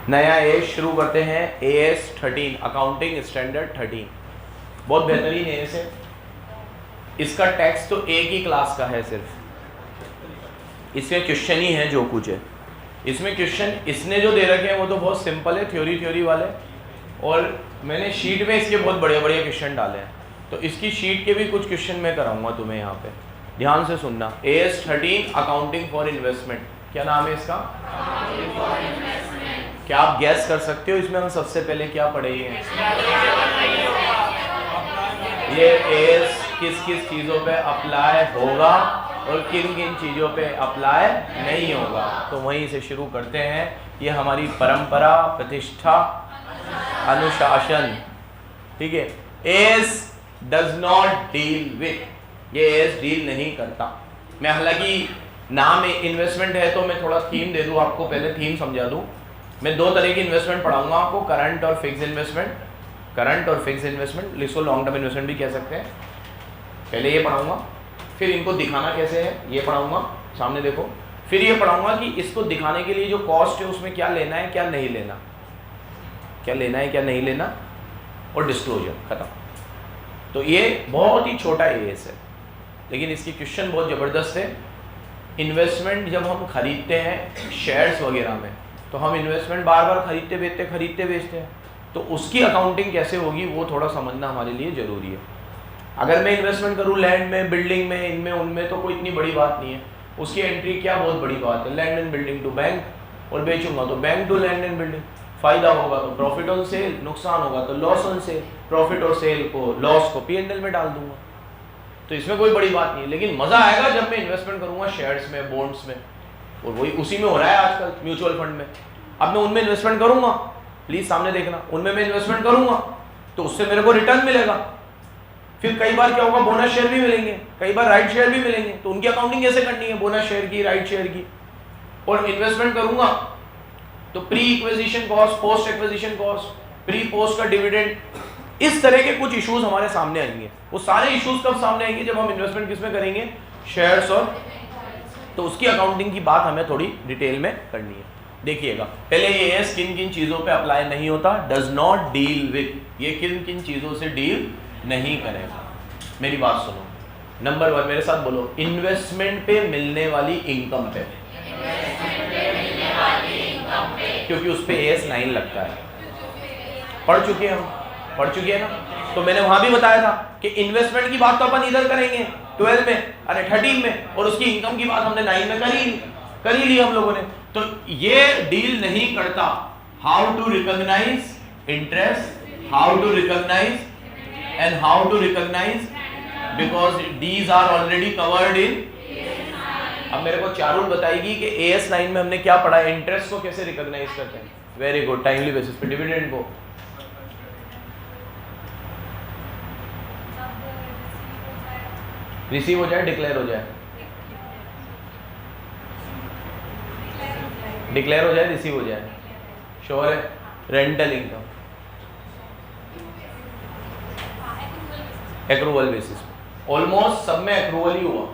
नया एज शुरू करते हैं। AS 13 अकाउंटिंग स्टैंडर्ड 13 बहुत बेहतरीन एज है। इसका टेक्स्ट तो एक ही क्लास का है, सिर्फ इसमें क्वेश्चन ही है जो कुछ है। इसमें क्वेश्चन इसने जो दे रखे हैं वो तो बहुत सिंपल है, थ्योरी वाले, और मैंने शीट में इसके बहुत बड़े बड़े क्वेश्चन डाले हैं। तो इसकी शीट के भी कुछ क्वेश्चन मैं कराऊंगा तुम्हें यहाँ पे, ध्यान से सुनना। AS 13 अकाउंटिंग फॉर इन्वेस्टमेंट, क्या नाम है इसका? क्या आप गैस कर सकते हो इसमें हम सबसे पहले क्या पढ़ेंगे? ये AS किस किस चीज़ों पे अप्लाई होगा और किन किन चीज़ों पे अप्लाई नहीं होगा, तो वहीं से शुरू करते हैं। ये हमारी परंपरा, प्रतिष्ठा, अनुशासन, ठीक है। AS does not deal with, ये AS डील नहीं करता। मैं हालांकि नाम इन्वेस्टमेंट है तो मैं थोड़ा थीम दे दूं आपको, पहले थीम समझा दूं। मैं दो तरह की इन्वेस्टमेंट पढ़ाऊंगा आपको, करंट और फिक्स इन्वेस्टमेंट। करंट और फिक्स इन्वेस्टमेंट, इसको लॉन्ग टर्म इन्वेस्टमेंट भी कह सकते हैं। पहले ये पढ़ाऊंगा, फिर इनको दिखाना कैसे है ये पढ़ाऊंगा, सामने देखो। फिर ये पढ़ाऊंगा कि इसको दिखाने के लिए जो कॉस्ट है उसमें क्या लेना है क्या नहीं लेना, क्या लेना है क्या नहीं लेना, और डिस्क्लोजर, खत्म। तो ये बहुत ही छोटा AS है, लेकिन इसकी क्वेश्चन बहुत ज़बरदस्त है। इन्वेस्टमेंट जब हम खरीदते हैं शेयर्स वगैरह में, तो हम इन्वेस्टमेंट बार बार खरीदते बेचते हैं, तो उसकी अकाउंटिंग कैसे होगी वो थोड़ा समझना हमारे लिए ज़रूरी है। अगर मैं इन्वेस्टमेंट करूँ लैंड में, बिल्डिंग में, इनमें उनमें, तो कोई इतनी बड़ी बात नहीं है। उसकी एंट्री क्या बहुत बड़ी बात है, land and building to bank, और बेचूंगा तो bank to land and building. फायदा होगा तो प्रॉफिट ऑन सेल, नुकसान होगा तो लॉस ऑन सेल, प्रॉफिट और सेल को, लॉस को P&L में डाल दूंगा। तो इसमें कोई बड़ी बात नहीं है, लेकिन मज़ा आएगा जब मैं इन्वेस्टमेंट करूंगा शेयर्स में, बॉन्ड्स में, और वही उसी में हो रहा है आजकल, म्यूचुअल फंड में। अब मैं उनमें इन्वेस्टमेंट करूंगा, प्लीज़ सामने देखना, उनमें मैं इन्वेस्टमेंट करूंगा तो उससे मेरे को रिटर्न मिलेगा। फिर कई बार क्या होगा, बोनस शेयर भी मिलेंगे, कई बार राइट शेयर भी मिलेंगे, तो उनकी अकाउंटिंग कैसे करनी है, बोनस शेयर की, राइट शेयर की। और इन्वेस्टमेंट करूंगा तो pre acquisition cost, post acquisition cost, pre post का डिविडेंड, इस तरह के कुछ इश्यूज हमारे सामने आएंगे। वो सारे इश्यूज कब सामने आएंगे, जब हम इन्वेस्टमेंट किसमें करेंगे, शेयर्स और, तो उसकी अकाउंटिंग की बात हमें थोड़ी डिटेल में करनी है। देखिएगा पहले ये AS किन किन चीजों पे अप्लाई नहीं होता, डज नॉट डील विथ, ये किन किन चीजों से डील नहीं करेगा। मेरी बात सुनो, नंबर 1 मेरे साथ बोलो, इन्वेस्टमेंट पे मिलने वाली इनकम पे, क्योंकि उस पे AS 9 लगता है। पढ़ चुके हैं ना। तो मैंने वहां भी बताया था कि इन्वेस्टमेंट की बात तो अपन इधर करेंगे 12 में, अरे 13 में, और उसकी इनकम की बात हमने 9 में कर ही ली हम लोगों ने। तो ये डील नहीं करता how to recognise interest, how to recognise and how to recognise, because these are already covered in. अब मेरे को चारुल बताएगी कि AS 9 में हमने क्या पढ़ा है, इंटरेस्ट को कैसे रिकॉग्नाइज करते हैं। वेरी गुड, टाइमली बेसिस पे, डिविडेंड को रिसीव हो जाए, डिक्लेयर हो जाए, डिक्लेयर हो जाए, रिसीव हो जाए, श्योर है। रेंटल इनकम एक्रूवल बेसिस पे, ऑलमोस्ट सब में एक्रूवल ही हुआ।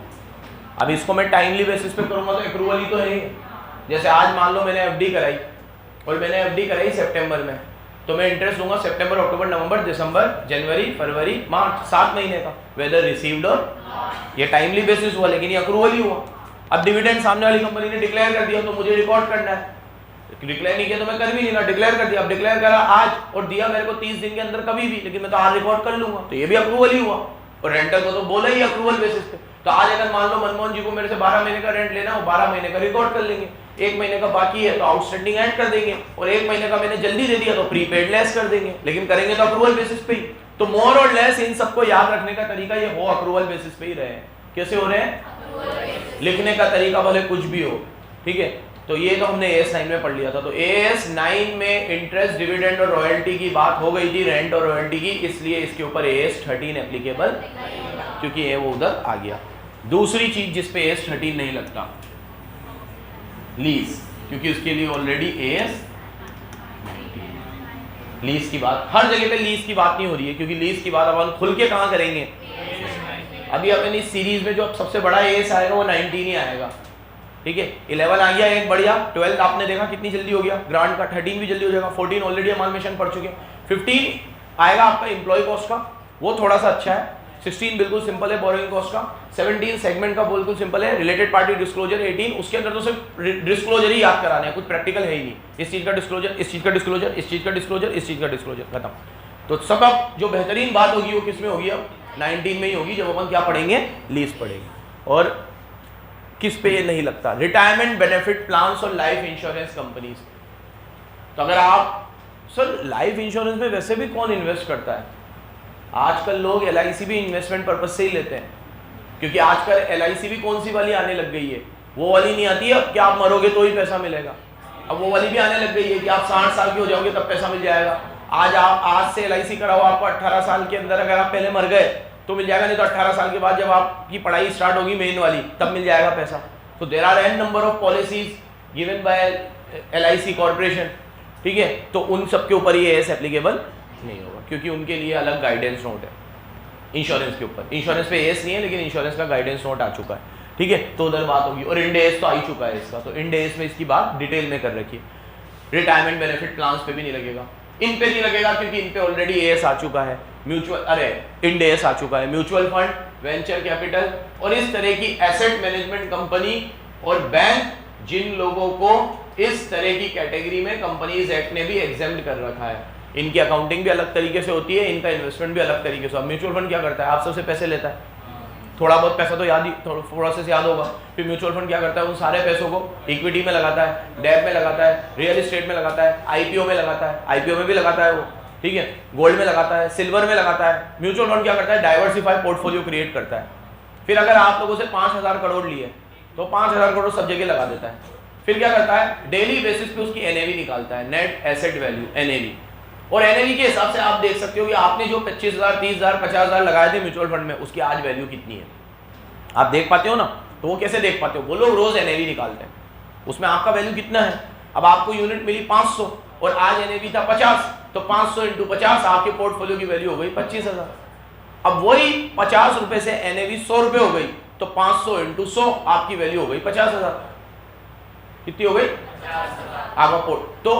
अब इसको मैं टाइमली बेसिस पे करूंगा तो एक्रूवल ही तो है। जैसे आज मान लो मैंने FD कराई, और मैंने FD कराई सितंबर में, तो मैं इंटरेस्ट दूंगा सितंबर, अक्टूबर, नवंबर, दिसंबर, जनवरी, फरवरी, मार्च, 7 महीने का, वेदर रिसीव्ड और, ये टाइमली बेसिस हुआ, लेकिन ये अक्रूवल ही हुआ। अब डिविडेंड सामने वाली कंपनी ने डिक्लेयर कर दिया तो मुझे रिकॉर्ड करना है, डिक्लेयर नहीं किया तो मैं कर भी नहीं रहा, डिक्लेयर कर दिया। अब डिक्लेयर करा आज और दिया मेरे को 30 दिन के अंदर कभी भी, लेकिन मैं तो आज रिकॉर्ड कर लूंगा, तो ये भी अप्रूवल ही हुआ। और रेंटल को तो बोला ही अप्रूवल बेसिस पे। तो आज अगर मान लो मनमोहन जी को मेरे से 12 महीने का रेंट लेना, वो 12 महीने का रिकॉर्ड कर लेंगे, 1 महीने का बाकी है तो आउटस्टैंडिंग ऐड कर देंगे, और 1 महीने का मैंने जल्दी दे दिया तो प्रीपेड लेस कर देंगे, लेकिन करेंगे तो अप्रूवल बेसिस पे ही। तो मोर और लेस इन सबको याद रखने का तरीका ये हो अप्रूवल बेसिस पे ही रहे हैं। कैसे हो रहे हैं, लिखने का तरीका भले कुछ भी हो, ठीक है। तो ये तो हमने AS 9 में पढ़ लिया था। तो AS 9 में इंटरेस्ट, डिविडेंड और रॉयल्टी की बात हो गई थी, रेंट और रॉयल्टी की, इसलिए इसके ऊपर AS 13 एप्लीकेबल, क्योंकि ये वो उधर आ गया। दूसरी चीज जिस पे AS 13 नहीं लगता, लीज, क्योंकि उसके लिए ऑलरेडी AS 19। लीज की बात हर जगह पे लीज की बात नहीं हो रही है, क्योंकि लीज की बात अपन खुल के कहां करेंगे। अभी अपन इस सीरीज में जो सबसे बड़ा AS आएगा वो 19 ही आएगा, ठीक है, 11 आ गया एक बढ़िया, 12 आपने देखा कितनी जल्दी हो गया, ग्रांट का 13 भी जल्दी हो जाएगा, 14 ऑलरेडी अमालमेशन पढ़ चुके हैं, 15 आएगा आपका एम्प्लॉय कॉस्ट का, वो थोड़ा सा अच्छा है, 16 बिल्कुल सिंपल है बोरोइंग कॉस्ट का, 17 सेगमेंट का बिल्कुल सिंपल है, रिलेटेड पार्टी डिस्क्लोजर, 18 उसके अंदर तो सिर्फ डिस्क्लोजर ही याद कराने हैं, कुछ प्रैक्टिकल है ही नहीं, इस चीज का डिस्क्लोजर, इस चीज का डिस्क्लोजर, इस चीज का डिस्क्लोजर, इस चीज का डिस्क्लोजर, खत्म। तो सब अब जो बेहतरीन बात होगी वो किस में होगी, अब 19 में ही होगी, जब अपन क्या पढ़ेंगे, लीज पढ़ेंगे। और किस पे ये नहीं लगता, रिटायरमेंट बेनिफिट प्लान्स और लाइफ इंश्योरेंस कंपनीज। तो अगर आप सर लाइफ इंश्योरेंस में वैसे भी कौन इन्वेस्ट करता है, आजकल लोग LIC भी इन्वेस्टमेंट पर्पज से ही लेते हैं, क्योंकि आजकल LIC भी कौन सी वाली आने लग गई है, वो वाली नहीं आती है अब कि आप मरोगे तो ही पैसा मिलेगा, अब वो वाली भी आने लग गई है कि आप 60 साल के हो जाओगे तब पैसा मिल जाएगा। आज से LIC कराओ, आपको 18 साल के अंदर अगर आप पहले मर गए तो मिल जाएगा, नहीं तो 18 साल के बाद जब आपकी पढ़ाई स्टार्ट होगी मेन वाली तब मिल जाएगा पैसा। तो there are n number of policies given by LIC corporation, ठीक है, तो उन सब के ऊपर ये एप्लीकेबल नहीं होगा, क्योंकि उनके लिए अलग गाइडेंस नोट है इंश्योरेंस के ऊपर। इंश्योरेंस पे एस नहीं है, लेकिन इंश्योरेंस का गाइडेंस नोट आ चुका है, ठीक है, तो उधर बात होगी। और इंड एस तो आ ही चुका है इसका, तो इंड एस में इसकी बात डिटेल में कर रखी है। रिटायरमेंट बेनिफिट प्लान्स पे भी नहीं लगेगा, इन पे नहीं लगेगा क्योंकि इन पे ऑलरेडी एस आ चुका है, इंड एस आ चुका है, म्यूचुअल फंड, वेंचर कैपिटल और इस तरह की एसेट मैनेजमेंट कंपनी और बैंक, जिन लोगों को इस तरह की कैटेगरी में कंपनीज एक्ट ने भी एग्जेम्प्ट कर रखा है, इनकी अकाउंटिंग भी अलग तरीके से होती है, इनका इन्वेस्टमेंट भी अलग तरीके से। अब म्यूचुअल फंड क्या करता है, आप सबसे पैसे लेता है, थोड़ा बहुत पैसा तो याद ही प्रोसेस याद होगा, फिर म्यूचुअल फंड क्या करता है, उन सारे पैसों को इक्विटी में लगाता है, डेब्ट में लगाता है, रियल एस्टेट में लगाता है, IPO में लगाता है, IPO में भी लगाता है वो, ठीक है, गोल्ड में लगाता है, सिल्वर में लगाता है। म्यूचुअल फंड क्या करता है, डाइवर्सिफाइड पोर्टफोलियो क्रिएट करता है। फिर अगर आप लोगों से 5000 करोड़ लिए तो 5000 करोड़ सब जगह लगा देता है। फिर क्या करता है, डेली बेसिस पे उसकी NAV निकालता है, नेट एसेट वैल्यू NAV, और NAV के हिसाब से आप देख सकते हो कि आपने जो 25,000 30,000 50,000 लगाए थे म्यूचुअल फंड में, उसकी आज वैल्यू कितनी है, आप देख पाते हो ना। तो वो कैसे देख पाते हो, वो लोग रोज NAV निकालते हैं, उसमें आपका वैल्यू कितना है। अब आपको यूनिट मिली 500 और आज NAV था 50, तो 500 × 50 आपके पोर्टफोलियो की वैल्यू हो गई 25,000। अब वही 50 रुपए से NAV 100 रुपए हो गई, तो 500 × 100 आपकी वैल्यू हो गई 50,000। कितनी हो गई आपका पोर्ट। तो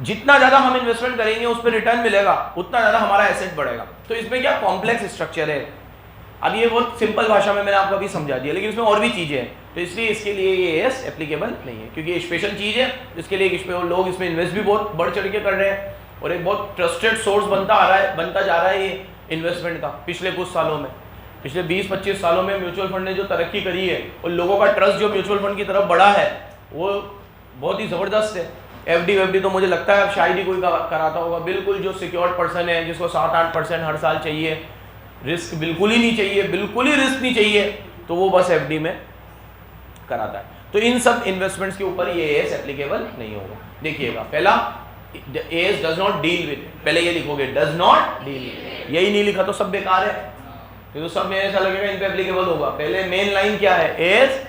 जितना ज्यादा हम इन्वेस्टमेंट करेंगे उस पर रिटर्न मिलेगा, उतना ज्यादा हमारा एसेट बढ़ेगा। तो इसमें क्या कॉम्प्लेक्स स्ट्रक्चर है। अब ये बहुत सिंपल भाषा में मैंने आपको अभी समझा दिया, लेकिन इसमें और भी चीजें हैं, तो इसलिए इसके लिए ये एस एप्लीकेबल नहीं है, क्योंकि ये स्पेशल चीज है। इसके लिए इसमें लोग इसमें इन्वेस्ट भी बहुत बढ़ चढ़ के कर रहे हैं, और एक बहुत ट्रस्टेड सोर्स बनता जा रहा है ये इन्वेस्टमेंट का। पिछले कुछ सालों में, पिछले 20-25 सालों में म्यूचुअल फंड ने जो तरक्की करी है और लोगों का ट्रस्ट जो म्यूचुअल फंड की तरफ बढ़ा है वो बहुत ही ज़बरदस्त है। FD तो मुझे लगता है अब शायद ही कोई कराता होगा। बिल्कुल जो सिक्योर्ड पर्सन है, जिसको 7-8% हर साल चाहिए, रिस्क बिल्कुल ही नहीं चाहिए, बिल्कुल ही रिस्क नहीं चाहिए, तो वो बस FD में कराता है। तो इन सब इन्वेस्टमेंट्स के ऊपर ये एस एप्लीकेबल नहीं होगा। देखिएगा, पहला S does not deal with, पहले ये लिखोगे डज नॉट डील, यही नहीं लिखा तो सब बेकार है, तो सब में ऐसा लगेगा इन पे एप्लीकेबल होगा। पहले मेन लाइन क्या है, एस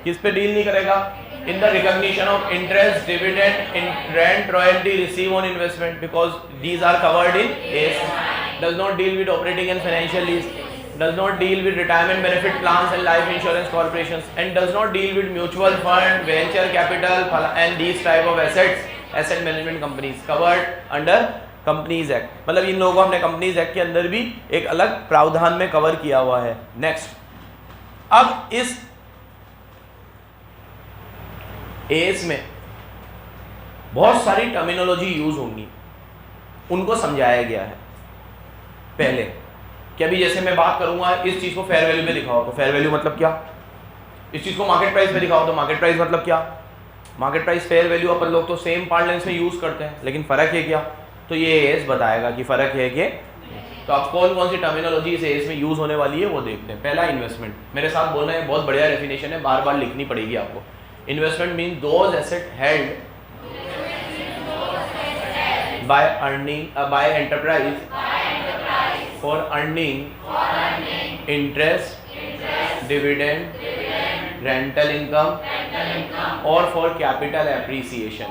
किस पे डील नहीं करेगा, in the recognition of interest, dividend, rent, royalty receive on investment, because these are covered in AS. Does not deal with operating and financial lease, does not deal with retirement benefit plans and life insurance corporations, and does not deal with mutual fund, venture capital and these type of assets, asset management companies covered under Companies Act। मतलब इन लोगों को हमने Companies Act के अंदर भी एक अलग प्रावधान में कवर किया हुआ है। नेक्स्ट, अब इस एस में बहुत सारी टर्मिनोलॉजी यूज होंगी, उनको समझाया गया है पहले कि अभी जैसे मैं बात करूंगा इस चीज को फेयर वैल्यू पे दिखाओ तो फेयर वैल्यू मतलब क्या, इस चीज को मार्केट प्राइस पे दिखाओ तो मार्केट प्राइस मतलब क्या। मार्केट प्राइस फेयर वैल्यू अपन लोग तो सेम पार्लेंस में यूज करते हैं, लेकिन फर्क है क्या, तो ये एस बताएगा कि फर्क है कि। तो अब कौन कौन सी टर्मिनोलॉजी इस एस में यूज होने वाली है वो देखते हैं। पहला, इन्वेस्टमेंट, मेरे साथ बोलना है, बहुत बढ़िया डेफिनेशन है, बार बार लिखनी पड़ेगी आपको। Investment mean those asset held by enterprise for earning interest, dividend, rental income or for capital appreciation।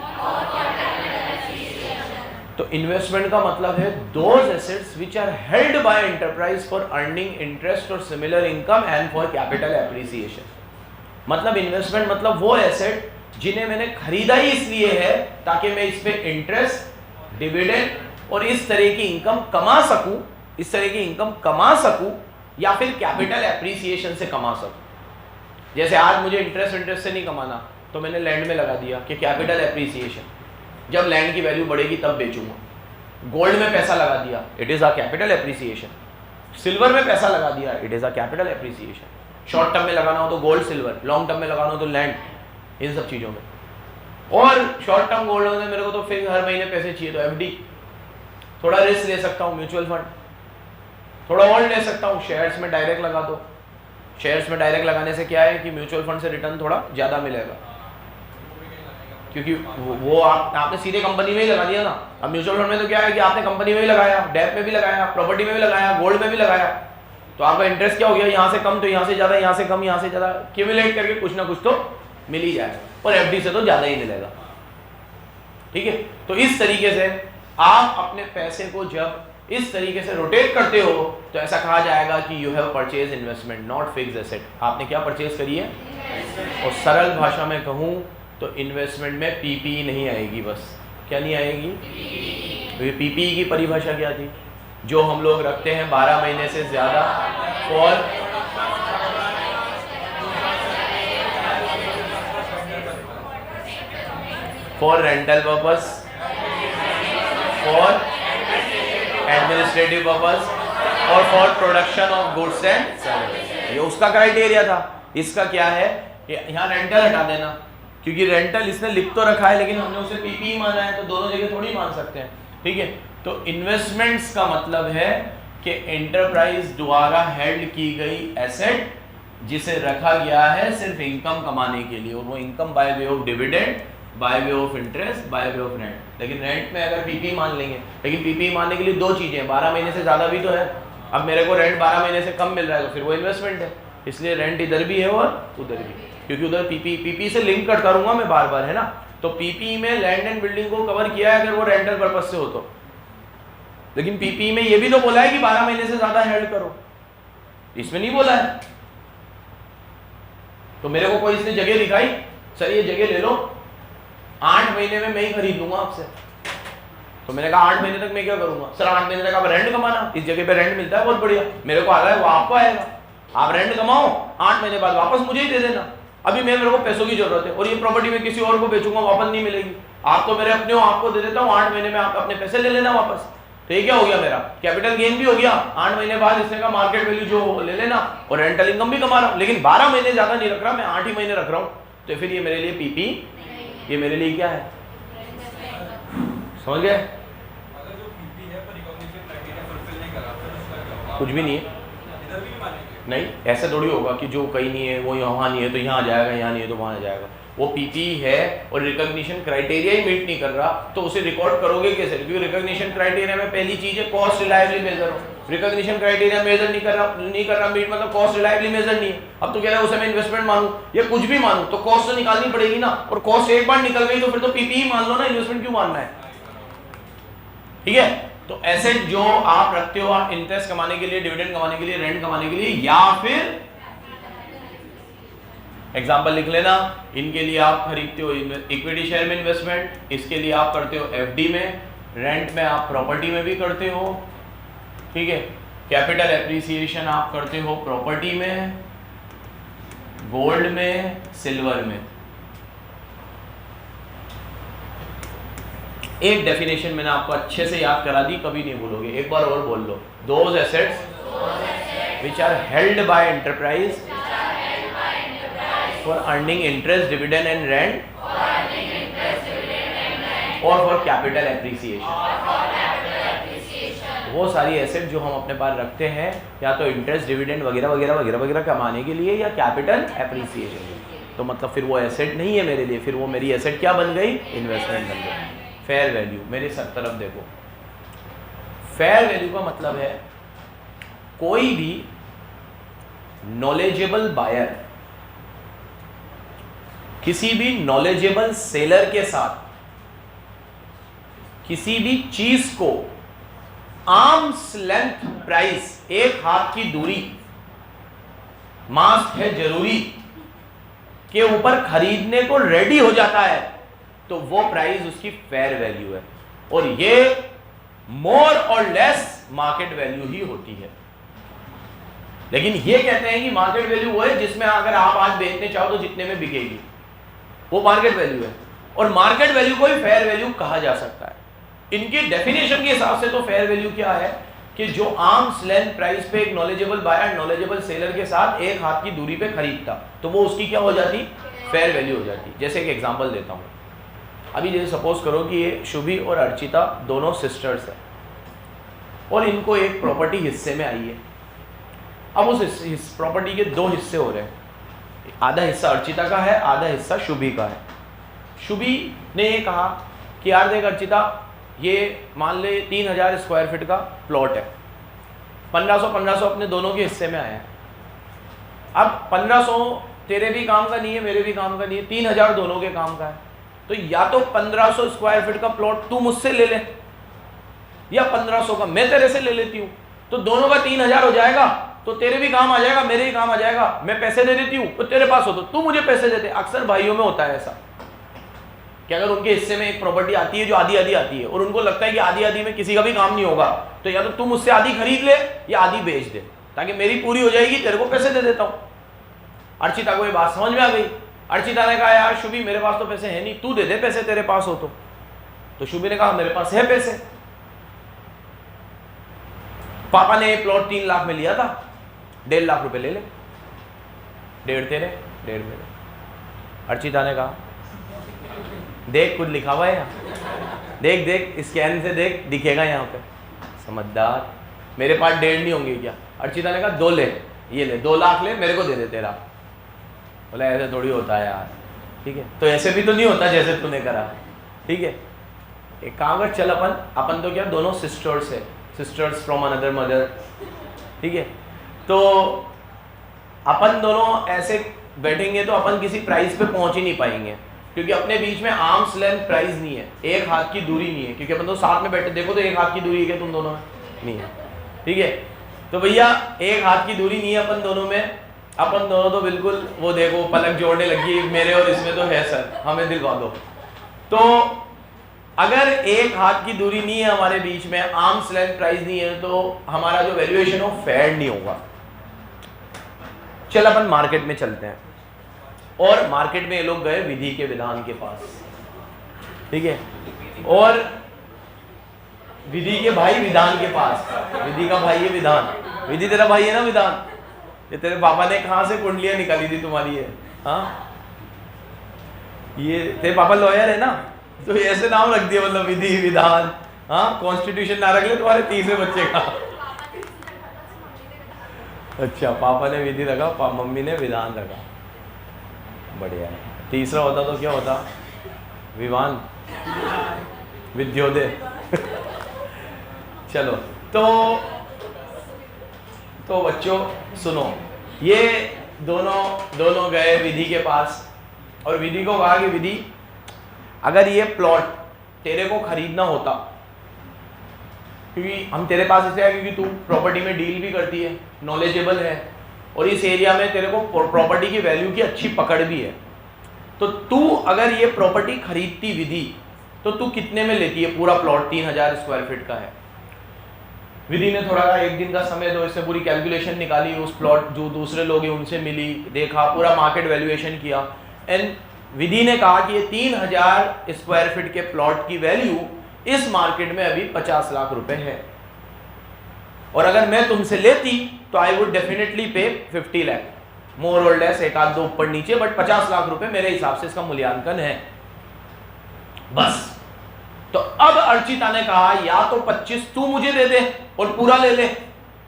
तो इन्वेस्टमेंट का मतलब है those assets which are held by enterprise for earning interest or similar income and for capital appreciation। मतलब investment मतलब वो asset जिन्हें मैंने खरीदा ही इसलिए है ताकि मैं इस पे इंटरेस्ट, डिविडेंड और इस तरह की इनकम कमा सकूं, या फिर कैपिटल एप्रिसिएशन से कमा सकूं। जैसे आज मुझे इंटरेस्ट से नहीं कमाना तो मैंने लैंड में लगा दिया कि कैपिटल एप्रिसिएशन, जब लैंड की वैल्यू बढ़ेगी तब बेचूंगा। गोल्ड में पैसा लगा दिया, it is a capital appreciation. Silver में पैसा लगा दिया, it is a capital appreciation. Short term में लगाना हो तो गोल्ड सिल्वर, लॉन्ग टर्म में लगाना हो तो लैंड, इन सब चीजों में। और शॉर्ट टर्म गोल्ड में मेरे को तो फिर हर महीने पैसे चाहिए तो एफडी, थोड़ा रिस्क ले सकता हूँ म्यूचुअल फंड, थोड़ा और ले सकता हूँ शेयर्स में डायरेक्ट लगा दो। शेयर्स में डायरेक्ट लगाने से क्या है कि म्यूचुअल फंड से रिटर्न थोड़ा ज़्यादा मिलेगा, क्योंकि वो आपने सीधे कंपनी में ही लगा दिया ना। अब म्यूचुअल फंड में तो क्या है कि आपने कंपनी में भी लगाया, डेट में भी लगाया, प्रॉपर्टी में भी लगाया, गोल्ड में भी लगाया, तो आपका इंटरेस्ट क्या हो गया, यहाँ से कम तो यहाँ से ज़्यादा, यहाँ से कम यहाँ से ज़्यादा, क्यूमुलेट करके कुछ ना कुछ तो मिल ही जाएगा, और एफडी से तो ज़्यादा ही मिलेगा। ठीक है, तो इस तरीके से आप अपने पैसे को जब इस तरीके से रोटेट करते हो तो ऐसा कहा जाएगा कि you have purchase investment not fixed asset. आपने क्या परचेज करी है? और सरल भाषा में कहूँ तो इन्वेस्टमेंट में पीपीई नहीं आएगी। बस क्या नहीं आएगी? तो ये पीपीई की परिभाषा क्या थी? जो हम लोग रखते हैं 12 महीने से ज़्यादा for rental purpose, for administrative purpose और for production of goods and service, ये उसका क्राइटेरिया था। इसका क्या है कि यहाँ रेंटल हटा देना, क्योंकि रेंटल इसने लिख तो रखा है लेकिन हमने उसे पीपीई माना है, तो दोनों जगह थोड़ी मान सकते हैं। ठीक है, तो इन्वेस्टमेंट्स का मतलब है कि एंटरप्राइज द्वारा हेल्ड की गई एसेट जिसे रखा गया है सिर्फ इनकम कमाने के लिए, और वो income by way of dividend, by way of interest, by way of rent. लेकिन रेंट में अगर पीपीई मान लेंगे, लेकिन पीपीई मानने के लिए दो चीजें, 12 महीने से ज्यादा भी तो है। अब मेरे को रेंट 12 महीने से कम मिल रहा है तो फिर वो इन्वेस्टमेंट है, इसलिए रेंट इधर भी है और उधर भी, क्योंकि उधर पीपीई से लिंक कर करूंगा मैं बार बार, है ना। तो पीपीई में लैंड एंड बिल्डिंग को कवर किया है अगर वो रेंटल पर्पस से हो तो, लेकिन पीपीई में ये भी तो बोला है कि 12 महीने से ज्यादा हेल्ड करो, इसमें नहीं बोला है। तो मेरे को कोई इसने जगह दिखाई, सर ये जगह ले लो, 8 महीने में मैं ही खरीद लूंगा आपसे। तो मैंने कहा 8 महीने तक मैं क्या करूंगा? सर 8 महीने तक आप रेंट कमाना, इस जगह पे रेंट मिलता है बहुत बढ़िया, मेरे को आ रहा है वो आपको आएगा, आप रेंट कमाओ, 8 महीने बाद वापस मुझे ही दे देना। अभी मेरे को पैसों की जरूरत है और ये प्रॉपर्टी में किसी और को बेचूंगा, वापस नहीं मिलेगी, आप तो मेरे अपने हो, आपको दे देता हूँ, 8 महीने में आप अपने पैसे ले लेना वापस। तो ये क्या हो गया? मेरा कैपिटल गेन भी हो गया, 8 महीने बाद इसने का मार्केट वैल्यू जो ले लेना, और रेंटल इनकम भी कमा रहा हूँ, लेकिन 12 महीने ज्यादा नहीं रख रहा, मैं 8 ही महीने रख रहा हूँ। तो फिर ये मेरे लिए पीपी, ये मेरे लिए क्या है? समझ गए? कुछ भी नहीं है, नहीं ऐसा थोड़ी होगा कि जो कहीं नहीं है वो यहाँ नहीं है तो यहाँ आ जाएगा, यहाँ नहीं है तो वहाँ आ जाएगा। वो पीपीई है और रिकॉग्निशन क्राइटेरिया ही मीट नहीं कर रहा तो उसे रिकॉर्ड करोगे कैसे? क्योंकि रिकॉग्निशन क्राइटेरिया में पहली चीज है कॉस्ट रिलायबली मेजर हो। रिकॉग्निशन क्राइटेरिया मेजर नहीं कर रहा मीट मतलब कॉस्ट रिलायबली मेजर नहीं है। अब तो कह रहा है उसे मैं इन्वेस्टमेंट मानूं या कुछ भी मानूं तो कॉस्ट तो निकालनी पड़ेगी ना, और कॉस्ट एक बार निकल गई तो फिर तो पीपीई मान लो ना, इन्वेस्टमेंट क्यों मानना है? ठीक है, तो एसेट जो आप रखते हो आप इंटरेस्ट कमाने के लिए, डिविडेंड कमाने के लिए, रेंट कमाने के लिए, या फिर एग्जाम्पल लिख लेना, इनके लिए आप खरीदते हो इक्विटी शेयर में इन्वेस्टमेंट, इसके लिए आप करते हो एफडी में, रेंट में आप प्रॉपर्टी में भी करते हो। ठीक है, कैपिटल एप्रिसिएशन आप करते हो प्रॉपर्टी में, गोल्ड में, सिल्वर में। एक डेफिनेशन मैंने आपको अच्छे से याद करा दी, कभी नहीं भूलोगे, एक बार और बोल लो। Those assets which are held by enterprise for earning interest, dividend and rent, or for capital appreciation. वो सारी एसेट जो हम अपने पास रखते हैं या तो इंटरेस्ट, डिविडेंड वगैरह वगैरह वगैरह वगैरह कमाने के लिए या कैपिटल एप्रिसिएशन, तो मतलब फिर वो एसेट नहीं है मेरे लिए, फिर वो मेरी एसेट क्या बन गई? इन्वेस्टमेंट बन गई। फेयर वैल्यू, मेरे सब तरफ देखो, फेयर वैल्यू का मतलब है कोई भी नॉलेजेबल बायर किसी भी नॉलेजेबल सेलर के साथ किसी भी चीज को आर्म्स लेंथ प्राइस, एक हाथ की दूरी, मास्क है जरूरी, के ऊपर खरीदने को रेडी हो जाता है तो वो प्राइस उसकी फेयर वैल्यू है, और ये मोर और लेस मार्केट वैल्यू ही होती है। लेकिन ये कहते हैं कि मार्केट वैल्यू वो है जिसमें अगर आप आज बेचने चाहो तो जितने में बिकेगी, वो मार्केट वैल्यू है, और मार्केट वैल्यू को ही फेयर वैल्यू कहा जा सकता है। इनकी डेफिनेशन के हिसाब से तो फेयर वैल्यू क्या है कि जो आर्म्स लेंथ प्राइस पे एक नॉलेजेबल बायर नॉलेजेबल सेलर के साथ एक हाथ की दूरी पे खरीदता तो वो उसकी क्या हो जाती, फेयर वैल्यू हो जाती। जैसे एक एग्जांपल देता हूँ, अभी जैसे सपोज करो कि ये शुभी और अर्चिता दोनों सिस्टर्स हैं और इनको एक प्रॉपर्टी हिस्से में आई है। अब उस प्रॉपर्टी के दो हिस्से हो रहे हैं, आधा हिस्सा अर्चिता का है, आधा हिस्सा शुभी का है। शुभी ने ये कहा कि यार देख अर्चिता, ये मान ले 3000 स्क्वायर फीट का प्लॉट है, 1500 अपने दोनों के हिस्से में आया है। अब 1500 तेरे भी काम का नहीं है, मेरे भी काम का नहीं है, 3000 दोनों के काम का है। तो या तो 1500 स्क्वायर फीट का प्लॉट तू मुझसे ले ले, या 1500 का मैं तेरे से ले लेती हूँ, तो दोनों का 3000 हो जाएगा, तो तेरे भी काम आ जाएगा, मेरे भी काम आ जाएगा। मैं पैसे दे देती हूँ तो तेरे पास हो तो तू मुझे पैसे देते। अक्सर भाइयों में होता है ऐसा कि अगर उनके हिस्से में एक प्रॉपर्टी आती है जो आधी आधी आती है और उनको लगता है कि आधी आधी में किसी का भी काम नहीं होगा, तो या तो तू मुझसे आधी खरीद ले या आधी बेच दे, ताकि मेरी पूरी हो जाएगी, तेरे को पैसे दे देता हूँ। अर्चिता को ये बात समझ में आ गई। अर्चिता ने कहा यार शुभी, मेरे पास तो पैसे है नहीं, तू दे दे पैसे तेरे पास हो तो शुभी ने कहा मेरे पास है पैसे। पापा ने प्लॉट 3 लाख में लिया था, 1.5 लाख रुपए ले ले, 1.5 तेरे 1.5 मेरे। अर्चिता ने कहा देख कुछ लिखा हुआ है यहाँ, देख देख स्कैन से देख, दिखेगा यहाँ पे। समझदार, मेरे पास 1.5 नहीं होंगे क्या? अर्चिता ने कहा 2 ले, ये ले 2 लाख ले, मेरे को दे दे तेरा। बोला ऐसे थोड़ी होता है यार, ठीक है, तो ऐसे भी तो नहीं होता जैसे तूने करा, ठीक है। एक काम कर, चल अपन तो क्या दोनों सिस्टर्स है, सिस्टर्स फ्रॉम अनदर मदर, ठीक है। तो अपन दोनों ऐसे बैठेंगे तो अपन किसी प्राइस पे पहुंच ही नहीं पाएंगे, क्योंकि अपने बीच में आर्म्स लेंथ प्राइस नहीं है, एक हाथ की दूरी नहीं है, क्योंकि अपन तो साथ में बैठे, देखो तो एक हाथ की दूरी है तुम दोनों में नहीं है, ठीक है। तो भैया एक हाथ की दूरी नहीं है अपन दोनों में, अपन दोनों तो बिल्कुल वो देखो पलक जोड़ने लगी, मेरे और इसमें तो है सर, हमें दिलवा दो। तो अगर एक हाथ की दूरी नहीं है हमारे बीच में, आर्म्स लेंथ प्राइस नहीं है, तो हमारा जो वैल्यूएशन हो फेयर नहीं होगा। चल अपन मार्केट में चलते हैं, और मार्केट में ये लोग गए विधि के विधान के पास, ठीक है, और विधि के भाई विधान के पास। विधि का भाई है विधान, विधि तेरा भाई है ना विधान, ये तेरे पापा ने कहां से कुंडलियां निकाली थी तुम्हारी है? हाँ, ये तेरे पापा लॉयर है ना, तो ऐसे नाम रख दिया, मतलब विधि विधान। हाँ, कॉन्स्टिट्यूशन ना रख ले तुम्हारे तीसरे बच्चे का। अच्छा, पापा ने विधि रखा, मम्मी ने विधान रखा, बढ़िया है। तीसरा होता तो क्या होता? विवान, विद्योदय। चलो, तो बच्चों सुनो, ये दोनों गए विधि के पास, और विधि को कहा कि विधि, अगर ये प्लॉट तेरे को खरीदना होता, क्योंकि हम तेरे पास इसलिए आए क्योंकि तू प्रॉपर्टी में डील भी करती है, नॉलेजेबल है, और इस एरिया में तेरे को प्रॉपर्टी की वैल्यू की अच्छी पकड़ भी है, तो तू अगर ये प्रॉपर्टी खरीदती विधि, तो तू कितने में लेती है? पूरा प्लॉट 3000 स्क्वायर फीट का है। विधि ने थोड़ा एक दिन का समय दो, इससे पूरी कैलकुलेशन निकाली, उस प्लॉट जो दूसरे लोग हैं उनसे मिली, देखा, पूरा मार्केट वैल्यूएशन किया, एंड विधि ने कहा कि ये 3000 स्क्वायर फीट के प्लॉट की वैल्यू इस मार्केट में अभी 50 लाख रुपए है, और अगर मैं तुमसे लेती तो आई वुड डेफिनेटली पे 50 लाख, मोर और लेस, एक आध दो ऊपर नीचे, बट 50 लाख रुपए मेरे हिसाब से इसका मूल्यांकन है बस। तो अब अर्चिता ने कहा या तो 25 तू मुझे दे दे और पूरा ले ले,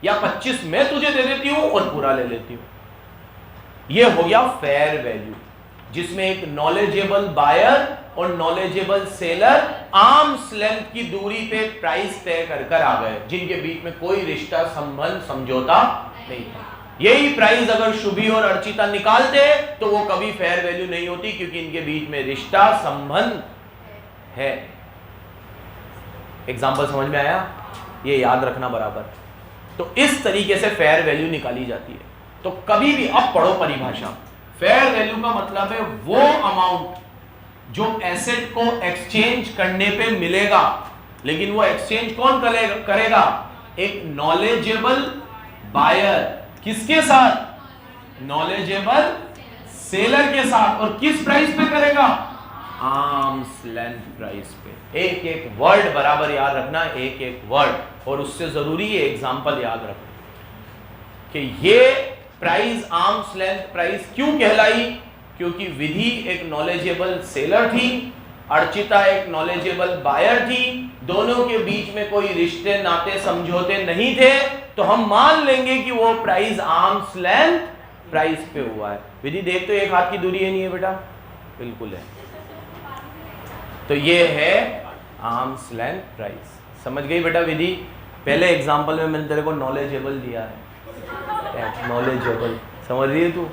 या 25 मैं तुझे दे देती हूं और पूरा ले लेती हूं। यह हो गया फेयर वैल्यू, जिसमें एक नॉलेजेबल बायर और नॉलेजेबल सेलर आर्म्स लेंथ की दूरी पे प्राइस तय कर आ गए, जिनके बीच में कोई रिश्ता, संबंध, समझौता नहीं था। यही प्राइस अगर शुभी और अर्चिता निकालते तो वो कभी फेयर वैल्यू नहीं होती, क्योंकि इनके बीच में रिश्ता, संबंध है। एग्जाम्पल समझ में आया? ये याद रखना बराबर। तो इस तरीके से फेयर वैल्यू निकाली जाती है। तो कभी भी, अब पढ़ो परिभाषा, फेयर वैल्यू का मतलब है वो अमाउंट जो एसेट को एक्सचेंज करने पे मिलेगा, लेकिन वो एक्सचेंज कौन करेगा? एक नॉलेजेबल बायर। किसके साथ? नॉलेजेबल सेलर के साथ। और किस प्राइस पे करेगा? आर्म्स लेंथ प्राइस पे। एक एक वर्ड बराबर याद रखना, एक एक वर्ड, और उससे जरूरी है एग्जांपल याद रखना कि ये प्राइस आर्म्स लेंथ प्राइस क्यों कहलाई? क्योंकि विधि एक नॉलेजेबल सेलर थी, अर्चिता एक नॉलेजेबल बायर थी, दोनों के बीच में कोई रिश्ते नाते समझौते नहीं थे, तो हम मान लेंगे कि वो प्राइस आर्म्स लेंथ प्राइस पे हुआ है। विधि देख तो एक हाथ की दूरी है, नहीं है बेटा? बिल्कुल है। तो ये है आर्म्स लेंथ प्राइस। समझ गई बेटा विधि? पहले एग्जांपल में मैंने तेरे को नॉलेजेबल दिया है, नॉलेजेबल, समझ रही है तू?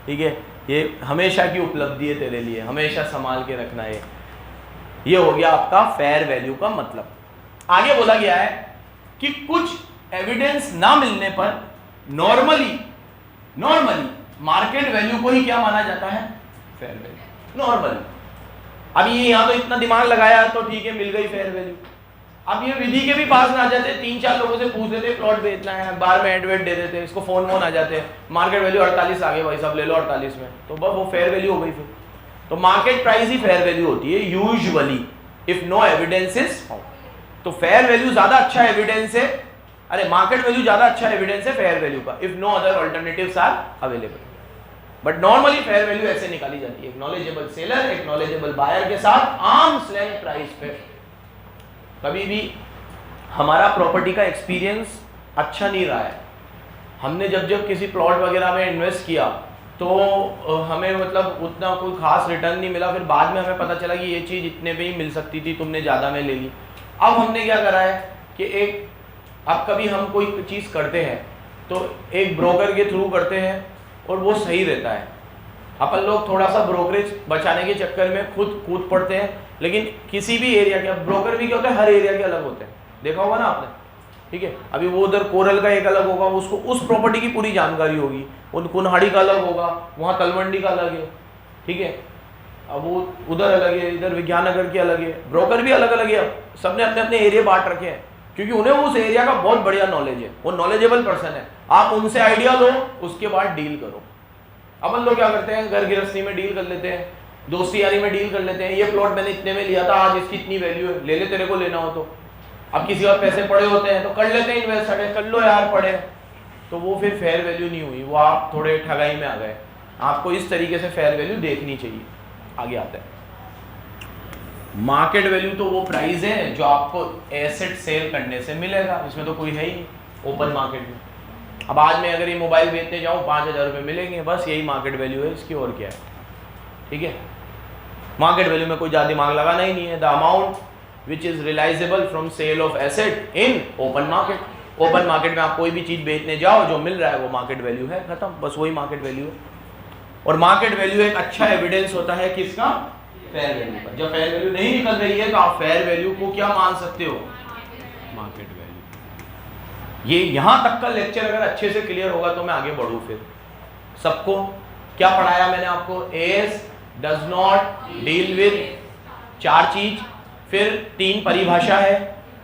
ठीक है, ये हमेशा की उपलब्धि है तेरे लिए, हमेशा संभाल के रखना है। ये हो गया आपका फेयर वैल्यू का मतलब। आगे बोला गया है कि कुछ एविडेंस ना मिलने पर नॉर्मली मार्केट वैल्यू को ही क्या माना जाता है? Fair value. नॉर्मली अब ये यहां तो इतना दिमाग लगाया तो ठीक है, मिल गई फेयर वैल्यू। अब ये विधि के भी पास ना जाते, 3-4 लोगों से पूछ लेते प्लॉट बेचना है, बार में एडवर्ट दे देते, इसको फोन आ जाते हैं, मार्केट वैल्यू 48 आ गए भाई साहब, ले लो 48 में, तो बस वो फेयर वैल्यू हो गई। फिर तो मार्केट प्राइस ही फेयर वैल्यू होती है usually, if no evidence is found. तो फेयर वैल्यू ज्यादा अच्छा एविडेंस है, अरे मार्केट वैल्यू ज्यादा अच्छा एविडेंस है फेयर वैल्यू का, if no other alternatives are available. But normally fair value ऐसे निकाली जाती है, एक नॉलेजेबल सेलर एक नॉलेजेबल बायर के साथ आर्म्स लेंथ प्राइस पे। कभी भी हमारा प्रॉपर्टी का एक्सपीरियंस अच्छा नहीं रहा है। हमने जब किसी प्लॉट वगैरह में इन्वेस्ट किया तो हमें मतलब उतना कोई खास रिटर्न नहीं मिला, फिर बाद में हमें पता चला कि ये चीज़ इतने पे ही मिल सकती थी, तुमने ज़्यादा में ले ली। अब हमने क्या करा है कि अब कभी हम कोई चीज़ करते हैं तो एक ब्रोकर के थ्रू करते हैं और वो सही रहता है। अपन लोग थोड़ा सा ब्रोकरेज बचाने के चक्कर में खुद कूद पड़ते हैं, लेकिन किसी भी एरिया के, ब्रोकर भी क्या होता है, हर एरिया के अलग होते हैं, देखा होगा ना आपने, ठीक है। अभी वो उधर कोरल का एक अलग होगा, उसको उस प्रॉपर्टी की पूरी जानकारी होगी, उन कुनहाड़ी का अलग होगा, वहाँ तलवंडी का अलग है, ठीक है, अब वो उधर अलग है, इधर विज्ञान नगर की अलग है, ब्रोकर भी अलग अलग है। सबने अपने अपने एरिया बांट रखे हैं क्योंकि उन्हें उस एरिया का बहुत बढ़िया नॉलेज है, वो नॉलेजेबल पर्सन है। आप उनसे आइडिया लो, उसके बाद डील करो। अपन लोग क्या करते हैं, घर गृहस्थी में डील कर लेते हैं, दोस्ती यारी में डील कर लेते हैं, ये प्लॉट मैंने इतने में लिया था, आज इसकी इतनी वैल्यू है, ले ले तेरे को लेना हो तो। अब किसी और पैसे पड़े होते हैं तो कर लेते हैं इन्वेस्ट, कर लो यार पड़े, तो वो फिर फेयर वैल्यू नहीं हुई, वो आप थोड़े ठगाई में आ गए। आपको इस तरीके से फेयर वैल्यू देखनी चाहिए। आगे आता है मार्केट वैल्यू, तो वो प्राइस है जो आपको एसेट सेल करने से मिलेगा, इसमें तो कोई है ही नहीं ओपन मार्केट में। अब आज मैं अगर ये मोबाइल बेचने जाऊँ 5,000 रुपये मिलेंगे, बस यही मार्केट वैल्यू है, इसकी और क्या है, ठीक है। मार्केट वैल्यू में कोई ज़्यादा दिमाग लगाना ही नहीं है। The amount which is realisable from sale of asset in open market. Open market में आप कोई भी चीज़ बेचने जाओ, जो मिल रहा है वो मार्केट वैल्यू है, खत्म, बस वही मार्केट वैल्यू है। और मार्केट वैल्यू एक अच्छा एविडेंस होता है किसका? फेयर वैल्यू का। जब फेयर वैल्यू नहीं निकल रही है तो आप फेयर वैल्यू को क्या मान सकते हो? Market value. ये यहां तक का लेक्चर अगर अच्छे से क्लियर होगा तो मैं आगे बढ़ूं। फिर सबको क्या पढ़ाया मैंने आपको? S does not deal with 4 चीज, फिर 3 परिभाषा है।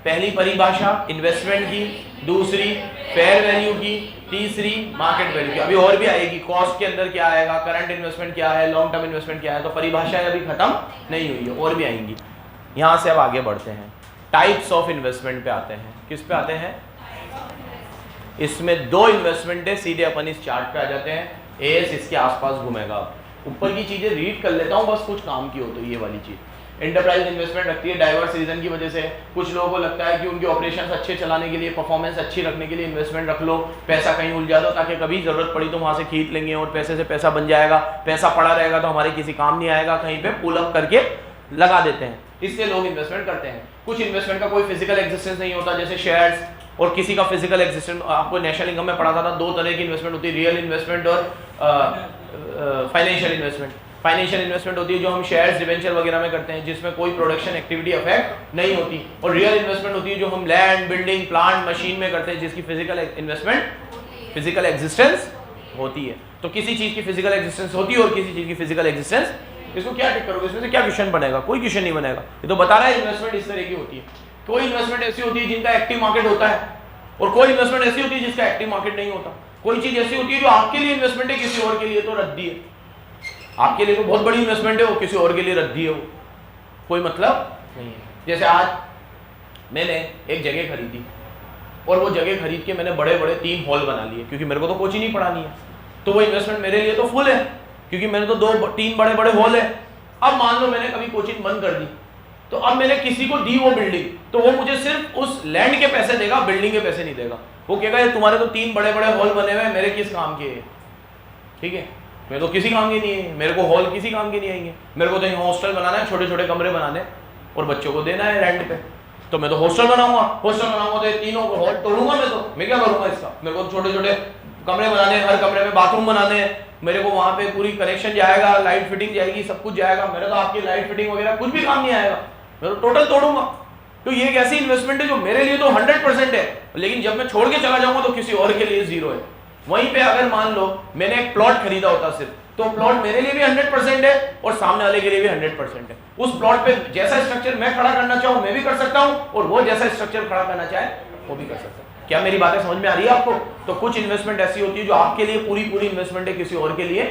पहली परिभाषा इन्वेस्टमेंट की, दूसरी फेयर वैल्यू की, तीसरी मार्केट वैल्यू की। अभी और भी आएगी, कॉस्ट के अंदर क्या आएगा, करंट इन्वेस्टमेंट क्या है, लॉन्ग टर्म इन्वेस्टमेंट क्या है, तो परिभाषाएं अभी खत्म नहीं हुई है, और भी आएंगी। यहां से अब आगे बढ़ते हैं, टाइप्स ऑफ इन्वेस्टमेंट पे आते हैं। किस पे आते हैं? इसमें 2 इन्वेस्टमेंट है, सीधे अपन इस चार्ट पे आ जाते हैं। एस इसके आसपास घूमेगा। ऊपर की चीजें रीड कर लेता हूं, बस कुछ काम की हो तो ये वाली चीज। एंटरप्राइज इन्वेस्टमेंट रखती है डाइवर्स रीजन की वजह से। कुछ लोगों को लगता है कि उनके ऑपरेशंस अच्छे चलाने के लिए, परफॉर्मेंस अच्छी रखने के लिए इन्वेस्टमेंट रख लो, पैसा कहीं उलझा दो ताकि कभी जरूरत पड़ी तो वहां से खींच लेंगे और पैसे से पैसा बन जाएगा। पैसा पड़ा रहेगा तो हमारे किसी काम नहीं आएगा, कहीं पे पुल अप करके लगा देते हैं, इसलिए लोग इन्वेस्टमेंट करते हैं। कुछ इन्वेस्टमेंट का कोई फिजिकल एग्जिस्टेंस नहीं होता, जैसे शेयर्स, और किसी का फिजिकल एग्जिस्टेंस। आपको नेशनल इनकम में पढ़ाता था 2 तरह की इन्वेस्टमेंट होती है, रियल इन्वेस्टमेंट और फाइनेंशियल इन्वेस्टमेंट। फाइनेंशियल इन्वेस्टमेंट होती है जो हम शेयर्स, डिवेंचर वगैरह में करते हैं, जिसमें कोई प्रोडक्शन एक्टिविटी अफेक्ट नहीं होती। और रियल इन्वेस्टमेंट होती है जो हम लैंड, बिल्डिंग, प्लांट, मशीन में करते हैं, जिसकी फिजिकल इन्वेस्टमेंट, फिजिकल एग्जिस्टेंस होती है। तो किसी चीज़ की फिजिकल एग्जिस्टेंस होती है और किसी चीज़ की फिजिकल एग्जिस्टेंस, इसको क्या टिक करोगे, इसमें से क्या क्वेश्चन बनेगा? कोई क्वेश्चन नहीं बनेगा। ये तो बता रहा है इन्वेस्टमेंट इस तरह की होती है। कोई इन्वेस्टमेंट ऐसी होती है जिनका एक्टिव मार्केट होता है और कोई इन्वेस्टमेंट ऐसी होती है जिसका एक्टिव मार्केट नहीं होता। कोई चीज़ ऐसी होती है जो आपके लिए इन्वेस्टमेंट है, किसी और के लिए तो रद्दी है। आपके लिए तो बहुत बड़ी इन्वेस्टमेंट है, वो किसी और के लिए रद्दी है, वो कोई मतलब नहीं है। जैसे आज मैंने एक जगह खरीदी और वो जगह खरीद के मैंने बड़े बड़े 3 हॉल बना लिए, क्योंकि मेरे को तो कोचिंग नहीं पढ़ानी है, तो वो इन्वेस्टमेंट मेरे लिए तो फुल है, क्योंकि मैंने तो 3 बड़े बड़े हॉल है। अब मान लो मैंने कभी कोचिंग बंद कर दी, तो अब मैंने किसी को दी वो बिल्डिंग, तो वो मुझे सिर्फ उस लैंड के पैसे देगा, बिल्डिंग के पैसे नहीं देगा। वो कहेगा ये तुम्हारे तो 3 बड़े बड़े हॉल बने हुए हैं, मेरे किस काम के है? ठीक है, मेरे तो किसी काम के नहीं है, मेरे को हॉल किसी काम के नहीं आएंगे। मेरे को तो यहाँ हॉस्टल बनाना है, छोटे छोटे कमरे बनाने और बच्चों को देना है रेंट पे, तो मैं तो हॉस्टल बनाऊंगा। हॉस्टल बनाऊंगा तो तीनों को हॉल तोड़ूंगा मैं क्या करूंगा इसका? मेरे को छोटे छोटे कमरे बनाने हैं, हर कमरे में बाथरूम बनाने हैं, मेरे को वहां पे पूरी कनेक्शन जाएगा, लाइट फिटिंग जाएगी, सब कुछ जाएगा। मेरा तो आपकी लाइट फिटिंग वगैरह कुछ भी काम नहीं आएगा, मैं तो टोटल तोड़ूंगा। तो ये एक ऐसी इन्वेस्टमेंट है जो मेरे लिए तो 100% है, लेकिन जब मैं छोड़ के चला जाऊंगा तो किसी और के लिए 0 है। वहीं पे अगर मान लो मैंने एक प्लॉट खरीदा होता सिर्फ, तो प्लॉट मेरे लिए भी 100% है और सामने वाले के लिए भी 100% है। उस प्लॉट पे जैसा स्ट्रक्चर मैं खड़ा करना चाहूं मैं भी कर सकता हूं, और वो जैसा स्ट्रक्चर खड़ा करना चाहे वो भी कर सकता है। क्या मेरी बातें समझ में आ रही है आपको? तो कुछ इन्वेस्टमेंट ऐसी होती है जो आपके लिए पूरी इन्वेस्टमेंट है, किसी और के लिए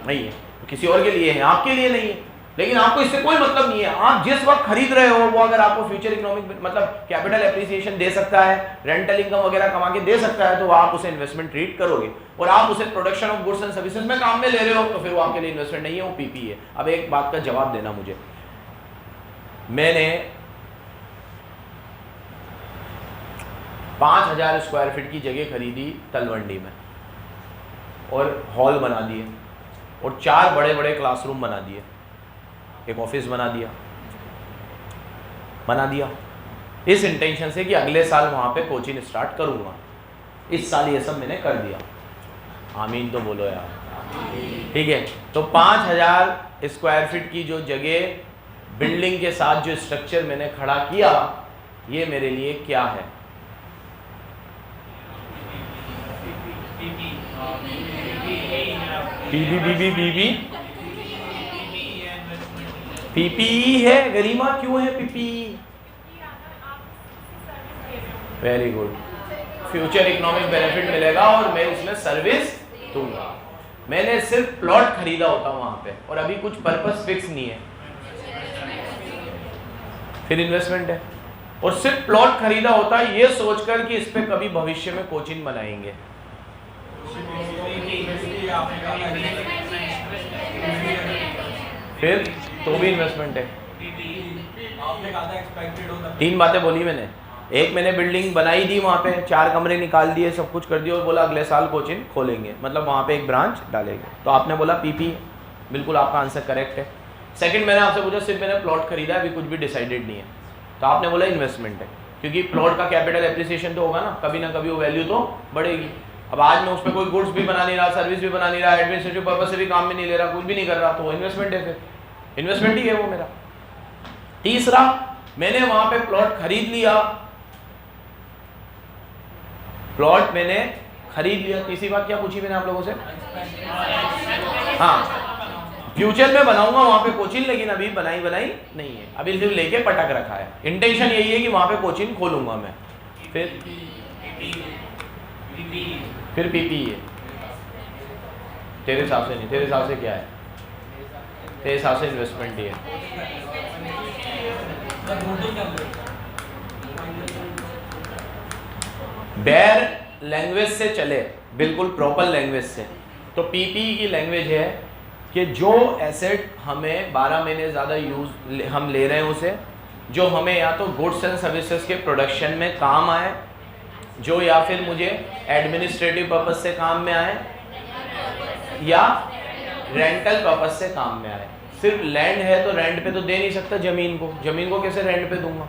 नहीं है। किसी और के लिए है, आपके लिए नहीं है, लेकिन आपको इससे कोई मतलब नहीं है। आप जिस वक्त खरीद रहे हो वो अगर आपको फ्यूचर इकोनॉमिक मतलब कैपिटल एप्रिसिएशन दे सकता है, रेंटल इनकम वगैरह कमा के दे सकता है, तो आप उसे इन्वेस्टमेंट ट्रीट करोगे। और आप उसे production of goods and services में काम में ले रहे हो, तो फिर वो आपके लिए इन्वेस्टमेंट नहीं है, वो पीपी है। अब एक बात का जवाब देना मुझे, मैंने 5000 स्क्वायर फीट की जगह खरीदी तलवंडी में और हॉल बना दिए और 4 बड़े बड़े क्लासरूम बना दिए, एक ऑफिस बना दिया इस इंटेंशन से कि अगले साल वहां पे कोचिंग स्टार्ट करूंगा। इस साल ये सब मैंने कर दिया। आमीन तो बोलो यार, ठीक है। तो 5000 स्क्वायर फीट की जो जगह बिल्डिंग के साथ जो स्ट्रक्चर मैंने खड़ा किया, ये मेरे लिए क्या है? पीपीई है। गरिमा क्यों है PPE? Very good, future economic benefit मिलेगा और मैं इसमें सर्विस दूंगा। मैंने सिर्फ प्लॉट खरीदा होता वहां पे और अभी कुछ पर्पस फिक्स नहीं है, फिर इन्वेस्टमेंट है। और सिर्फ प्लॉट खरीदा होता ये सोचकर कि इस पे कभी भविष्य में कोचिंग बनाएंगे, फिर तो भी इन्वेस्टमेंट है। 3 बातें बोली मैंने। एक, मैंने बिल्डिंग बनाई दी, वहाँ पे 4 कमरे निकाल दिए, सब कुछ कर दिया और बोला अगले साल कोचिंग खोलेंगे, मतलब वहाँ पे एक ब्रांच डालेंगे। तो आपने बोला पीपी, बिल्कुल आपका आंसर करेक्ट है। सेकंड, मैंने आपसे पूछा सिर्फ मैंने प्लॉट खरीदा, अभी कुछ भी डिसाइडेड नहीं है, तो आपने बोला इन्वेस्टमेंट है, क्योंकि प्लॉट का कैपिटल एप्रिसिएशन तो होगा ना कभी वो वैल्यू तो बढ़ेगी। अब आज मैं उस पर कोई गुड्स भी बना नहीं रहा, सर्विस भी बना नहीं रहा, एडमिनिस्ट्रेटिव पर्पस से भी काम में नहीं ले रहा, कुछ भी नहीं कर रहा, तो वो इन्वेस्टमेंट है, फिर इन्वेस्टमेंट ही है वो मेरा। तीसरा, मैंने वहां पे प्लॉट खरीद लिया, प्लॉट मैंने खरीद लिया। तीसरी बात क्या पूछी मैंने आप लोगों से? हाँ, फ्यूचर में बनाऊंगा वहां पे कोचिंग, लेकिन अभी बनाई नहीं है, अभी सिर्फ लेके पटक रखा है। इंटेंशन यही है कि वहां पे कोचिंग खोलूंगा मैं। फिर पीपी है। तेरे हिसाब से नहीं, तेरे हिसाब से क्या है? तेरे हिसाब से इन्वेस्टमेंट ही है। बेयर लैंग्वेज से चले, बिल्कुल प्रॉपर लैंग्वेज से, तो पीपी की लैंग्वेज है कि जो एसेट हमें 12 महीने ज़्यादा यूज हम ले रहे हैं उसे, जो हमें या तो गुड्स एंड सर्विसेज के प्रोडक्शन में काम आए, जो या फिर मुझे एडमिनिस्ट्रेटिव पर्पस से काम में आए, या रेंटल पर्पस से काम में आए। सिर्फ लैंड है तो रेंट पे तो दे नहीं सकता जमीन को कैसे रेंट पे दूंगा?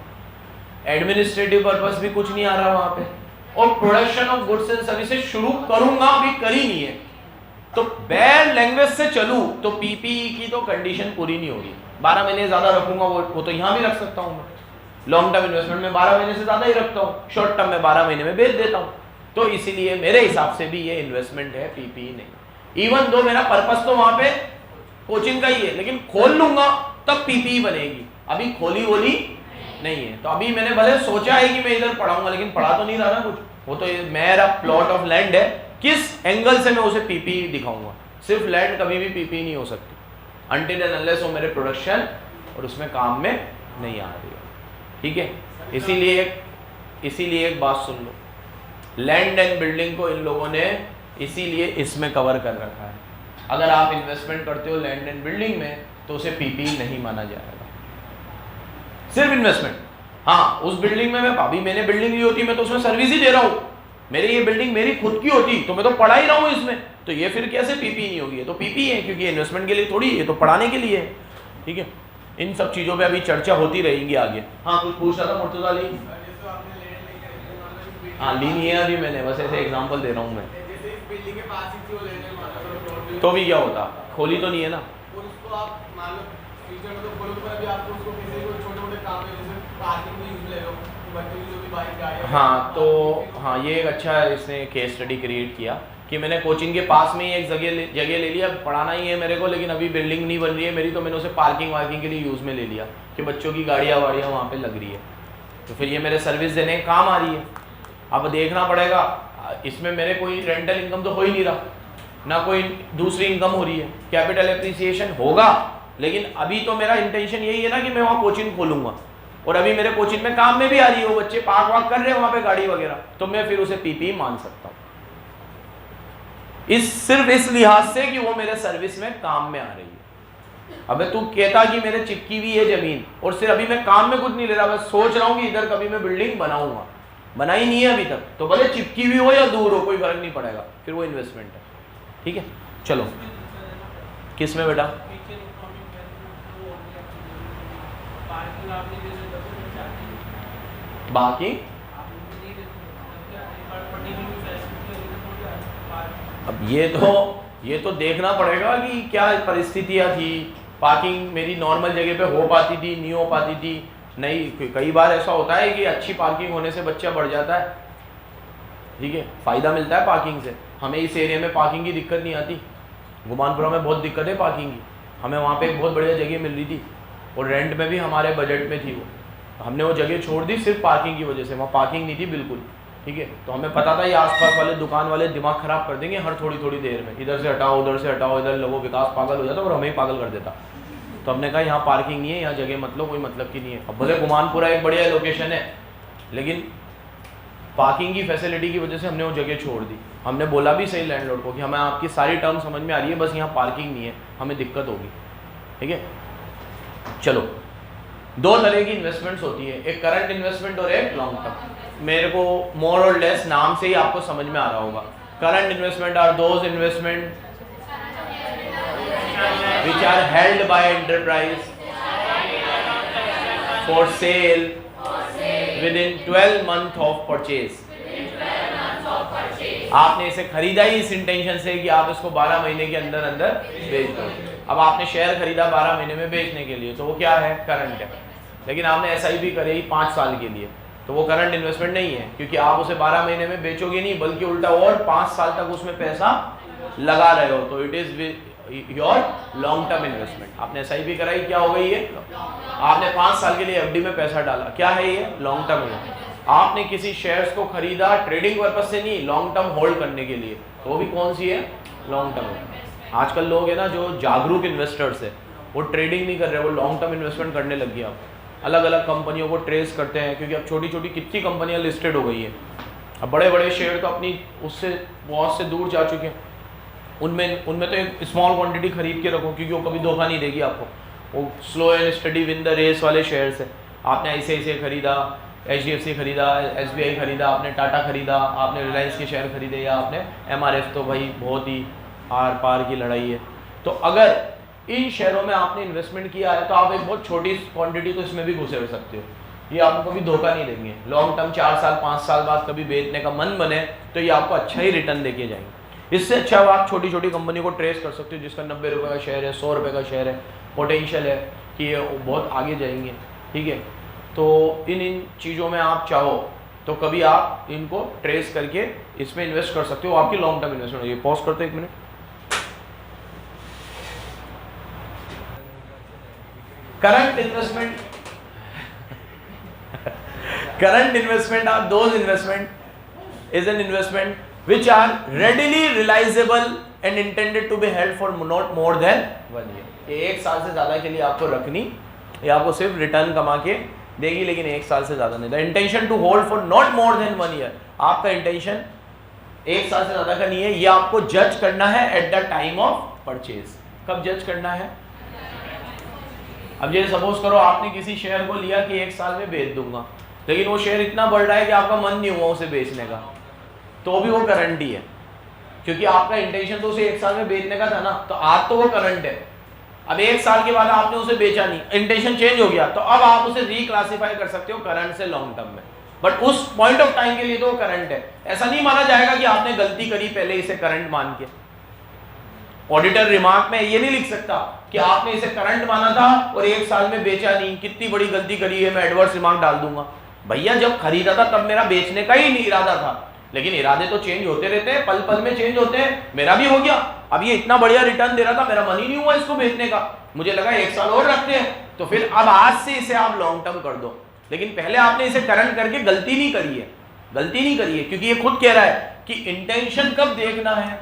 एडमिनिस्ट्रेटिव पर्पस भी कुछ नहीं आ रहा वहां पे, और production of goods and services शुरू करूंगा, अभी करी नहीं है। तो बेयर लैंग्वेज से चलूं तो पीपीई की तो कंडीशन पूरी नहीं होगी। 12 महीने ज्यादा रखूंगा वो तो यहां भी रख सकता हूं मैं। लॉन्ग टर्म इन्वेस्टमेंट में 12 महीने से ज्यादा ही रखता हूं, शॉर्ट टर्म में 12 महीने में बेच देता हूं। तो इसीलिए मेरे हिसाब से भी ये इन्वेस्टमेंट है, पीपीई नहीं। इवन दो मेरा पर्पस तो वहां पे कोचिंग का ही है, लेकिन खोल लूंगा तब पीपीई बनेगी, अभी खोली वोली नहीं है। तो अभी मैंने भले सोचा है कि मैं इधर पढ़ाऊंगा, लेकिन पढ़ा तो नहीं रहा ना कुछ। वो तो मेरा प्लॉट ऑफ लैंड है, किस एंगल से मैं उसे पीपीई दिखाऊंगा। सिर्फ लैंड कभी भी पीपीई नहीं हो सकती अनटिल एंड अनलेस वो मेरे प्रोडक्शन और उसमें काम में नहीं आ रही है, ठीक है। इसीलिए एक बात सुन लो, लैंड एंड बिल्डिंग को इन लोगों ने इसीलिए इसमें कवर कर रखा है। अगर आप इन्वेस्टमेंट करते हो लैंड एंड बिल्डिंग में तो उसे पीपीई नहीं माना जाएगा, सिर्फ इन्वेस्टमेंट। हाँ, उस बिल्डिंग में मैंने बिल्डिंग ली होती, मैं तो उसमें सर्विस ही दे रहा हूँ, मेरी ये बिल्डिंग मेरी खुद की होती तो मैं तो पढ़ा ही रहा हूँ इसमें, तो ये फिर कैसे पीपीई नहीं होगी? ये तो पीपीई है, क्योंकि इन्वेस्टमेंट के लिए थोड़ी, ये तो पढ़ाने के लिए है, ठीक है। इन सब चीज़ों पे अभी चर्चा होती रहेगी आगे। हाँ, कुछ पूछ रहा था मुर्तजा अली? हाँ, ली नहीं है अभी मैंने, बस ऐसे एग्जांपल दे रहा हूँ मैं। तो भी क्या होता, खोली तो नहीं है ना। हाँ, तो हाँ, ये एक अच्छा इसने केस स्टडी क्रिएट किया कि मैंने कोचिंग के पास में ही एक जगह ले लिया, पढ़ाना ही है मेरे को, लेकिन अभी बिल्डिंग नहीं बन रही है मेरी, तो मैंने उसे पार्किंग वार्किंग के लिए यूज़ में ले लिया कि बच्चों की गाड़ियाँ वाड़ियाँ वहाँ पे लग रही है, तो फिर ये मेरे सर्विस देने के काम आ रही है। अब देखना पड़ेगा, इसमें मेरे कोई रेंटल इनकम तो हो ही नहीं रहा, ना कोई दूसरी इनकम हो रही है, कैपिटल एप्रिसिएशन होगा, लेकिन अभी तो मेरा इंटेंशन यही है ना कि मैं वहाँ कोचिंग खोलूँगा, और अभी मेरे कोचिंग में काम में भी आ रही है, वो बच्चे पार्क वाक कर रहे हैं वहाँ पे गाड़ी वगैरह, तो मैं फिर उसे पीपीई मान सकता हूँ, सिर्फ इस लिहाज से कि वो मेरे सर्विस में काम में आ रही है। अबे तू कहता कि मेरे चिपकी हुई है जमीन और सिर्फ अभी मैं काम में कुछ नहीं ले रहा, बस सोच रहा हूँ कि इधर कभी मैं बिल्डिंग बनाऊंगा, बनाई नहीं है अभी तक, तो भले चिपकी हुई हो या दूर हो कोई फर्क नहीं पड़ेगा, फिर वो इन्वेस्टमेंट है, ठीक है। चलो, किस में बेटा? बाकी अब ये तो देखना पड़ेगा कि क्या परिस्थितियां थी, पार्किंग मेरी नॉर्मल जगह पे हो पाती थी, नहीं हो पाती थी, नहीं, कई बार ऐसा होता है कि अच्छी पार्किंग होने से बच्चा बढ़ जाता है, ठीक है, फ़ायदा मिलता है पार्किंग से। हमें इस एरिया में पार्किंग की दिक्कत नहीं आती, गुमानपुरा में बहुत दिक्कत है पार्किंग की, हमें वहाँ पे एक बहुत बढ़िया जगह मिल रही थी और रेंट में भी हमारे बजट में थी, वो हमने वो जगह छोड़ दी सिर्फ पार्किंग की वजह से, वहाँ पार्किंग नहीं थी बिल्कुल, ठीक है। तो हमें पता था ये आसपास वाले दुकान वाले दिमाग ख़राब कर देंगे हर थोड़ी थोड़ी देर में, इधर से हटाओ उधर से हटाओ, इधर लोगों विकास पागल हो जाता और हमें ही पागल कर देता। तो हमने कहा यहाँ पार्किंग नहीं है, यहाँ जगह मतलब कोई मतलब की नहीं है। अब भले गुमानपुरा एक बढ़िया लोकेशन है, लेकिन पार्किंग की फैसिलिटी की वजह से हमने वो जगह छोड़ दी। हमने बोला भी सही लैंडलॉर्ड को कि हमें आपकी सारी टर्म समझ में आ रही है, बस यहाँ पार्किंग नहीं है, हमें दिक्कत होगी, ठीक है। चलो, दो तरह की इन्वेस्टमेंट्स होती है, एक करंट इन्वेस्टमेंट और एक लॉन्ग टर्म। मेरे को मोर और लेस नाम से ही आपको समझ में आ रहा होगा। Current investment are those investment which are held by enterprise for sale within 12 months of purchase। आपने इसे खरीदा ही इस इंटेंशन से कि आप इसको 12 महीने के अंदर अंदर बेच दो। अब आपने शेयर खरीदा 12 महीने में बेचने के लिए, तो वो क्या है? करंट है। लेकिन आपने SIP करी 5 साल के लिए, तो वो करंट इन्वेस्टमेंट नहीं है, क्योंकि आप उसे 12 महीने में बेचोगे नहीं, बल्कि उल्टा और 5 साल तक उसमें पैसा लगा रहे हो, तो it is your long term investment. आपने SIP कराई, क्या हो गई ये? आपने 5 साल के लिए FD में पैसा डाला, क्या है ये? लॉन्ग टर्म है। आपने किसी शेयर्स को खरीदा ट्रेडिंग पर्पज से नहीं, लॉन्ग टर्म होल्ड करने के लिए, तो वो भी कौन सी है? लॉन्ग टर्म है। आजकल लोग है ना जो जागरूक इन्वेस्टर्स है, वो ट्रेडिंग नहीं कर रहे, वो लॉन्ग टर्म इन्वेस्टमेंट करने लग गया। अलग अलग कंपनियों को ट्रेस करते हैं, क्योंकि अब छोटी छोटी कितनी कंपनियां लिस्टेड हो गई है। अब बड़े बड़े शेयर तो अपनी उससे बहुत से दूर जा चुके हैं। उनमें तो एक स्मॉल क्वांटिटी खरीद के रखो, क्योंकि वो कभी धोखा नहीं देगी आपको। वो slow and study win the race वाले शेयर्स है। आपने ICICI खरीदा, HDFC खरीदा, SBI खरीदा, आपने टाटा खरीदा, आपने रिलायंस के शेयर खरीदे, या आपने MRF, तो भाई बहुत ही आर पार की लड़ाई है। तो अगर इन शेयरों में आपने इन्वेस्टमेंट किया है, तो आप एक बहुत छोटी क्वांटिटी तो इसमें भी घुसेड़ सकते हो, ये आपको कभी धोखा नहीं देंगे। लॉन्ग टर्म 4 साल 5 साल बाद कभी बेचने का मन बने, तो ये आपको अच्छा ही रिटर्न देके जाएंगे। इससे अच्छा आप छोटी छोटी कंपनी को ट्रेस कर सकते हो, जिसका 90 रुपये का शेयर है, 100 रुपये का शेयर है, पोटेंशियल है कि ये बहुत आगे जाएंगे, ठीक है। तो इन चीज़ों में आप चाहो तो कभी आप इनको ट्रेस करके इसमें इन्वेस्ट कर सकते हो, आपकी लॉन्ग टर्म इन्वेस्टमेंट होगी। पॉज करते 1 minute. Current investment current investment are those investment is an investment which are readily realizable and intended to be held for not more than 1 year। ये 1 साल से ज़्यादा के लिए आपको रखनी, ये आपको सिर्फ रिटर्न कमा के देगी, लेकिन 1 साल से ज़्यादा नहीं। The intention to hold for not more than 1 year, आपका इंटेंशन 1 साल से ज़्यादा का नहीं है। ये आपको जज करना है at the time of purchase. कब जज करना है? अब ये सपोज करो आपने किसी शेयर को लिया कि 1 साल में बेच दूंगा, लेकिन वो शेयर इतना बढ़ रहा है कि आपका मन नहीं हुआ उसे बेचने का, तो भी वो करंट ही है, क्योंकि आपका इंटेंशन तो उसे 1 साल में बेचने का था ना, तो आज तो वो करंट है। अब 1 साल के बाद आपने उसे बेचा नहीं, इंटेंशन चेंज हो गया, तो अब आप उसे रिक्लासिफाई कर सकते हो करंट से लॉन्ग टर्म में, बट उस पॉइंट ऑफ टाइम के लिए तो वो करंट है। ऐसा नहीं माना जाएगा कि आपने गलती करी पहले इसे करंट मान के। ऑडिटर रिमार्क में ये नहीं लिख सकता कि आपने इसे करंट माना था और 1 साल में बेचा नहीं, कितनी बड़ी गलती करी है, मैं एडवर्स रिमार्क डाल दूंगा। भैया जब खरीदा था तब मेरा बेचने का ही नहीं इरादा था, लेकिन इरादे तो चेंज होते रहते हैं, पल पल में चेंज होते हैं। मेरा भी हो गया, अब ये इतना बढ़िया रिटर्न दे रहा था, मेरा मन ही नहीं हुआ इसको बेचने का, मुझे लगा 1 साल और रखते हैं, तो फिर अब आज से इसे आप लॉन्ग टर्म कर दो। लेकिन पहले आपने इसे करंट करके गलती नहीं करी है, गलती नहीं करी है, क्योंकि ये खुद कह रहा है कि इंटेंशन कब देखना है,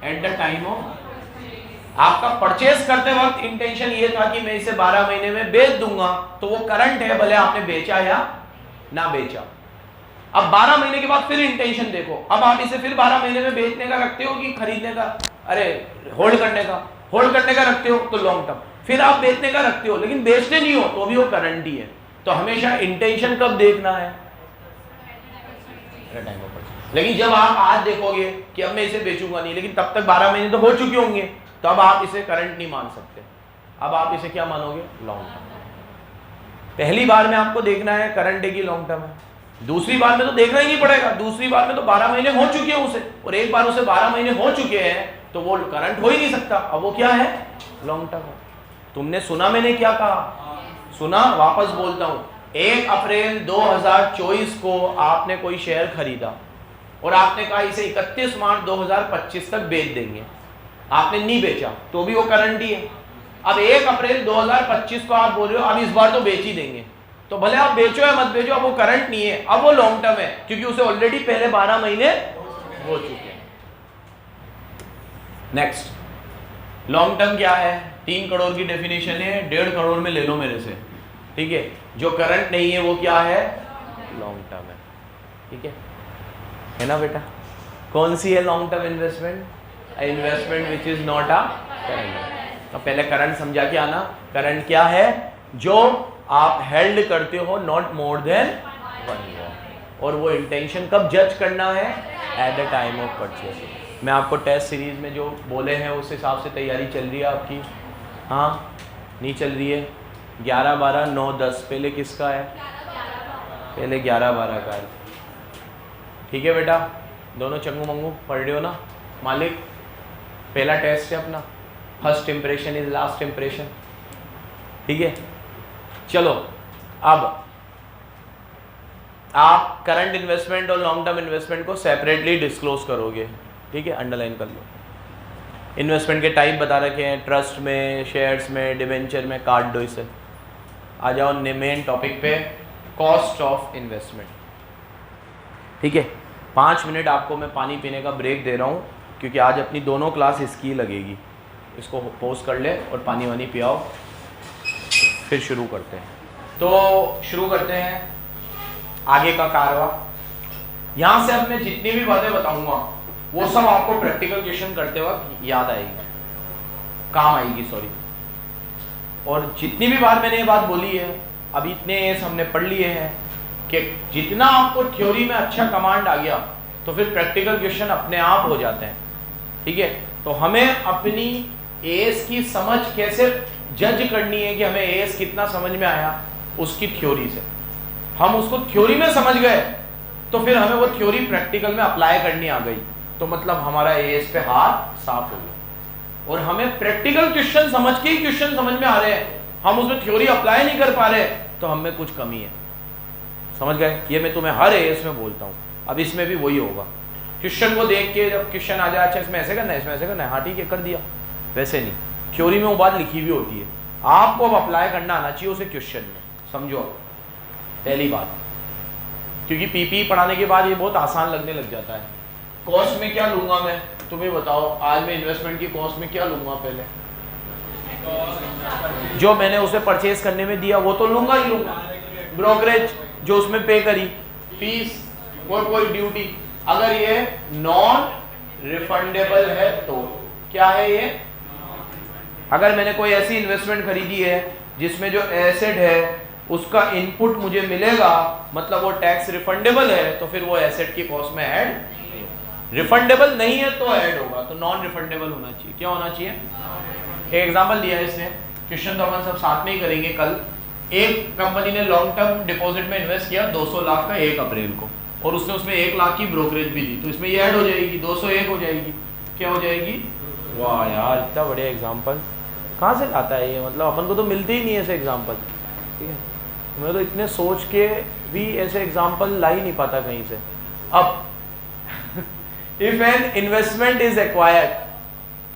एट द टाइम ऑफ। आपका परचेस करते वक्त इंटेंशन ये था कि मैं इसे 12 महीने में बेच दूंगा, तो वो करंट है, भले आपने बेचा या ना बेचा। अब 12 महीने के बाद फिर इंटेंशन देखो, अब आप इसे फिर 12 महीने में बेचने का रखते हो कि खरीदने का, अरे होल्ड करने का रखते हो तो लॉन्ग टर्म, फिर आप बेचने का रखते हो लेकिन बेचते नहीं हो तो भी वो करंट ही है। तो हमेशा इंटेंशन कब देखना है, लेकिन जब आप आज देखोगे कि अब मैं इसे बेचूंगा नहीं, लेकिन तब तक 12 महीने तो हो चुके होंगे, तो अब आप इसे करंट नहीं मान सकते, अब आप इसे क्या मानोगे, लॉन्ग टर्म। पहली बार में आपको देखना है करंट है कि लॉन्ग टर्म है, दूसरी बार में तो देखना ही नहीं पड़ेगा, दूसरी बार में तो 12 महीने हो चुके हैं उसे, और एक बार उसे 12 महीने हो चुके हैं तो वो करंट हो ही नहीं सकता, अब वो क्या है, लॉन्ग टर्म है। तुमने सुना मैंने क्या कहा, सुना, वापस बोलता हूं, 1 अप्रैल 2024 को आपने कोई शेयर खरीदा और आपने कहा इसे 31 मार्च 2025 तक बेच देंगे, आपने नहीं बेचा तो भी वो करंट ही है। अब 1 अप्रैल 2025 को आप बोल रहे हो अब इस बार तो बेच ही देंगे, तो भले आप बेचो या मत बेचो, अब वो करंट नहीं है, अब वो लॉन्ग टर्म है, क्योंकि उसे ऑलरेडी पहले 12 महीने हो चुके हैं। नेक्स्ट, लॉन्ग टर्म क्या है, 3 करोड़ की डेफिनेशन है, 1.5 करोड़ में ले लो मेरे से, ठीक है। जो करंट नहीं है वो क्या है, लॉन्ग टर्म है, ठीक है ना बेटा। कौन सी है long term investment, investment which is not a current. तो पहले करंट समझा के आना, करंट क्या है, जो आप हेल्ड करते हो नॉट मोर देन 1 ईयर, और वो इंटेंशन कब जज करना है, at the time of purchase. मैं आपको टेस्ट सीरीज में जो बोले हैं उस हिसाब से तैयारी चल रही है आपकी, हाँ नहीं चल रही है, 11, 12, 9, 10, पहले किसका है, पहले 11, 12 का है, ठीक है बेटा, दोनों चंगू मंगू पढ़ रहे हो ना। मालिक, पहला टेस्ट है अपना, first impression is last impression, ठीक है। चलो अब आप करंट इन्वेस्टमेंट और लॉन्ग टर्म इन्वेस्टमेंट को सेपरेटली डिस्क्लोज करोगे, ठीक है, अंडरलाइन कर लो। इन्वेस्टमेंट के टाइप बता रखे हैं, ट्रस्ट में, शेयर्स में, डिवेंचर में, काट दो इसे। आ जाओ मेन टॉपिक पे, कॉस्ट ऑफ इन्वेस्टमेंट, ठीक है। 5 मिनट आपको मैं पानी पीने का ब्रेक दे रहा हूँ, क्योंकि आज अपनी दोनों क्लास इसकी लगेगी। इसको पोज कर ले और पानी वानी पियाओ, फिर शुरू करते हैं। तो शुरू करते हैं आगे का कारवा। यहाँ से अब मैं जितनी भी बातें बताऊंगा वो सब आपको प्रैक्टिकल क्वेश्चन करते वक्त याद आएगी, काम आएगी, सॉरी। और जितनी भी बार मैंने ये बात बोली है, अब इतने हमने पढ़ लिए हैं कि जितना आपको थ्योरी में अच्छा कमांड आ गया तो फिर प्रैक्टिकल क्वेश्चन अपने आप हो जाते हैं, ठीक है। तो हमें अपनी एएस की समझ कैसे जज करनी है कि हमें एएस कितना समझ में आया, उसकी थ्योरी से। हम उसको थ्योरी में समझ गए तो फिर हमें वो थ्योरी प्रैक्टिकल में अप्लाई करनी आ गई, तो मतलब हमारा एएस पे हाथ साफ हो गया। और हमें प्रैक्टिकल क्वेश्चन समझ के ही क्वेश्चन समझ में आ रहे हैं, हम उसमें थ्योरी अप्लाई नहीं कर पा रहे, तो हमें कुछ कमी है। समझ गए? ये मैं तुम्हें हर एएस में बोलता हूँ। अब इसमें भी वही होगा, क्वेश्चन को देख के जब क्वेश्चन आ जाए, अच्छा इसमें ऐसे करना है, इसमें ऐसे करना है, हाँ ठीक है कर दिया, वैसे नहीं। थ्योरी में वो बात लिखी हुई होती है, आपको अब अप्लाई करना आना चाहिए उसे क्वेश्चन में, समझो पहली बात। क्योंकि पीपी पढ़ाने के बाद ये बहुत आसान लगने लग जाता है। कॉस्ट में क्या लूंगा मैं, तुम्हें बताओ, आज मैं इन्वेस्टमेंट की कॉस्ट में क्या लूंगा? पहले जो मैंने उसे परचेज करने में दिया वो तो लूंगा ही लूंगा, ब्रोकरेज जो उसमें पे करी, फीस और कोई ड्यूटी। अगर ये नॉन रिफंडेबल है तो क्या है ये? अगर मैंने कोई ऐसी इन्वेस्टमेंट खरीदी है जिसमें जो एसेट है उसका इनपुट मुझे मिलेगा, मतलब वो टैक्स रिफंडेबल है, तो फिर वो एसेट की कॉस्ट में ऐड, रिफंडेबल नहीं है तो ऐड होगा, तो नॉन रिफंडेबल होना चाहिए। क्या होना चाहिए? एक एग्जांपल दिया है इसने, क्वेश्चन तो अपन सब साथ में ही करेंगे कल। एक कंपनी ने लॉन्ग टर्म डिपॉजिट में इन्वेस्ट किया 200 लाख का 1 अप्रैल को, और उसने उसमें 1 लाख की ब्रोकरेज भी दी, तो इसमें ये ऐड हो जाएगी, 201 हो जाएगी। क्या हो जाएगी? वाह यार इतना बढ़िया एग्जाम्पल कहाँ से लाता है ये, मतलब अपन को तो मिलते ही नहीं है ऐसे एग्जाम्पल, ठीक है? मैं तो इतने सोच के भी ऐसे एग्जाम्पल ला ही नहीं पाता कहीं से। अब if an investment is acquired,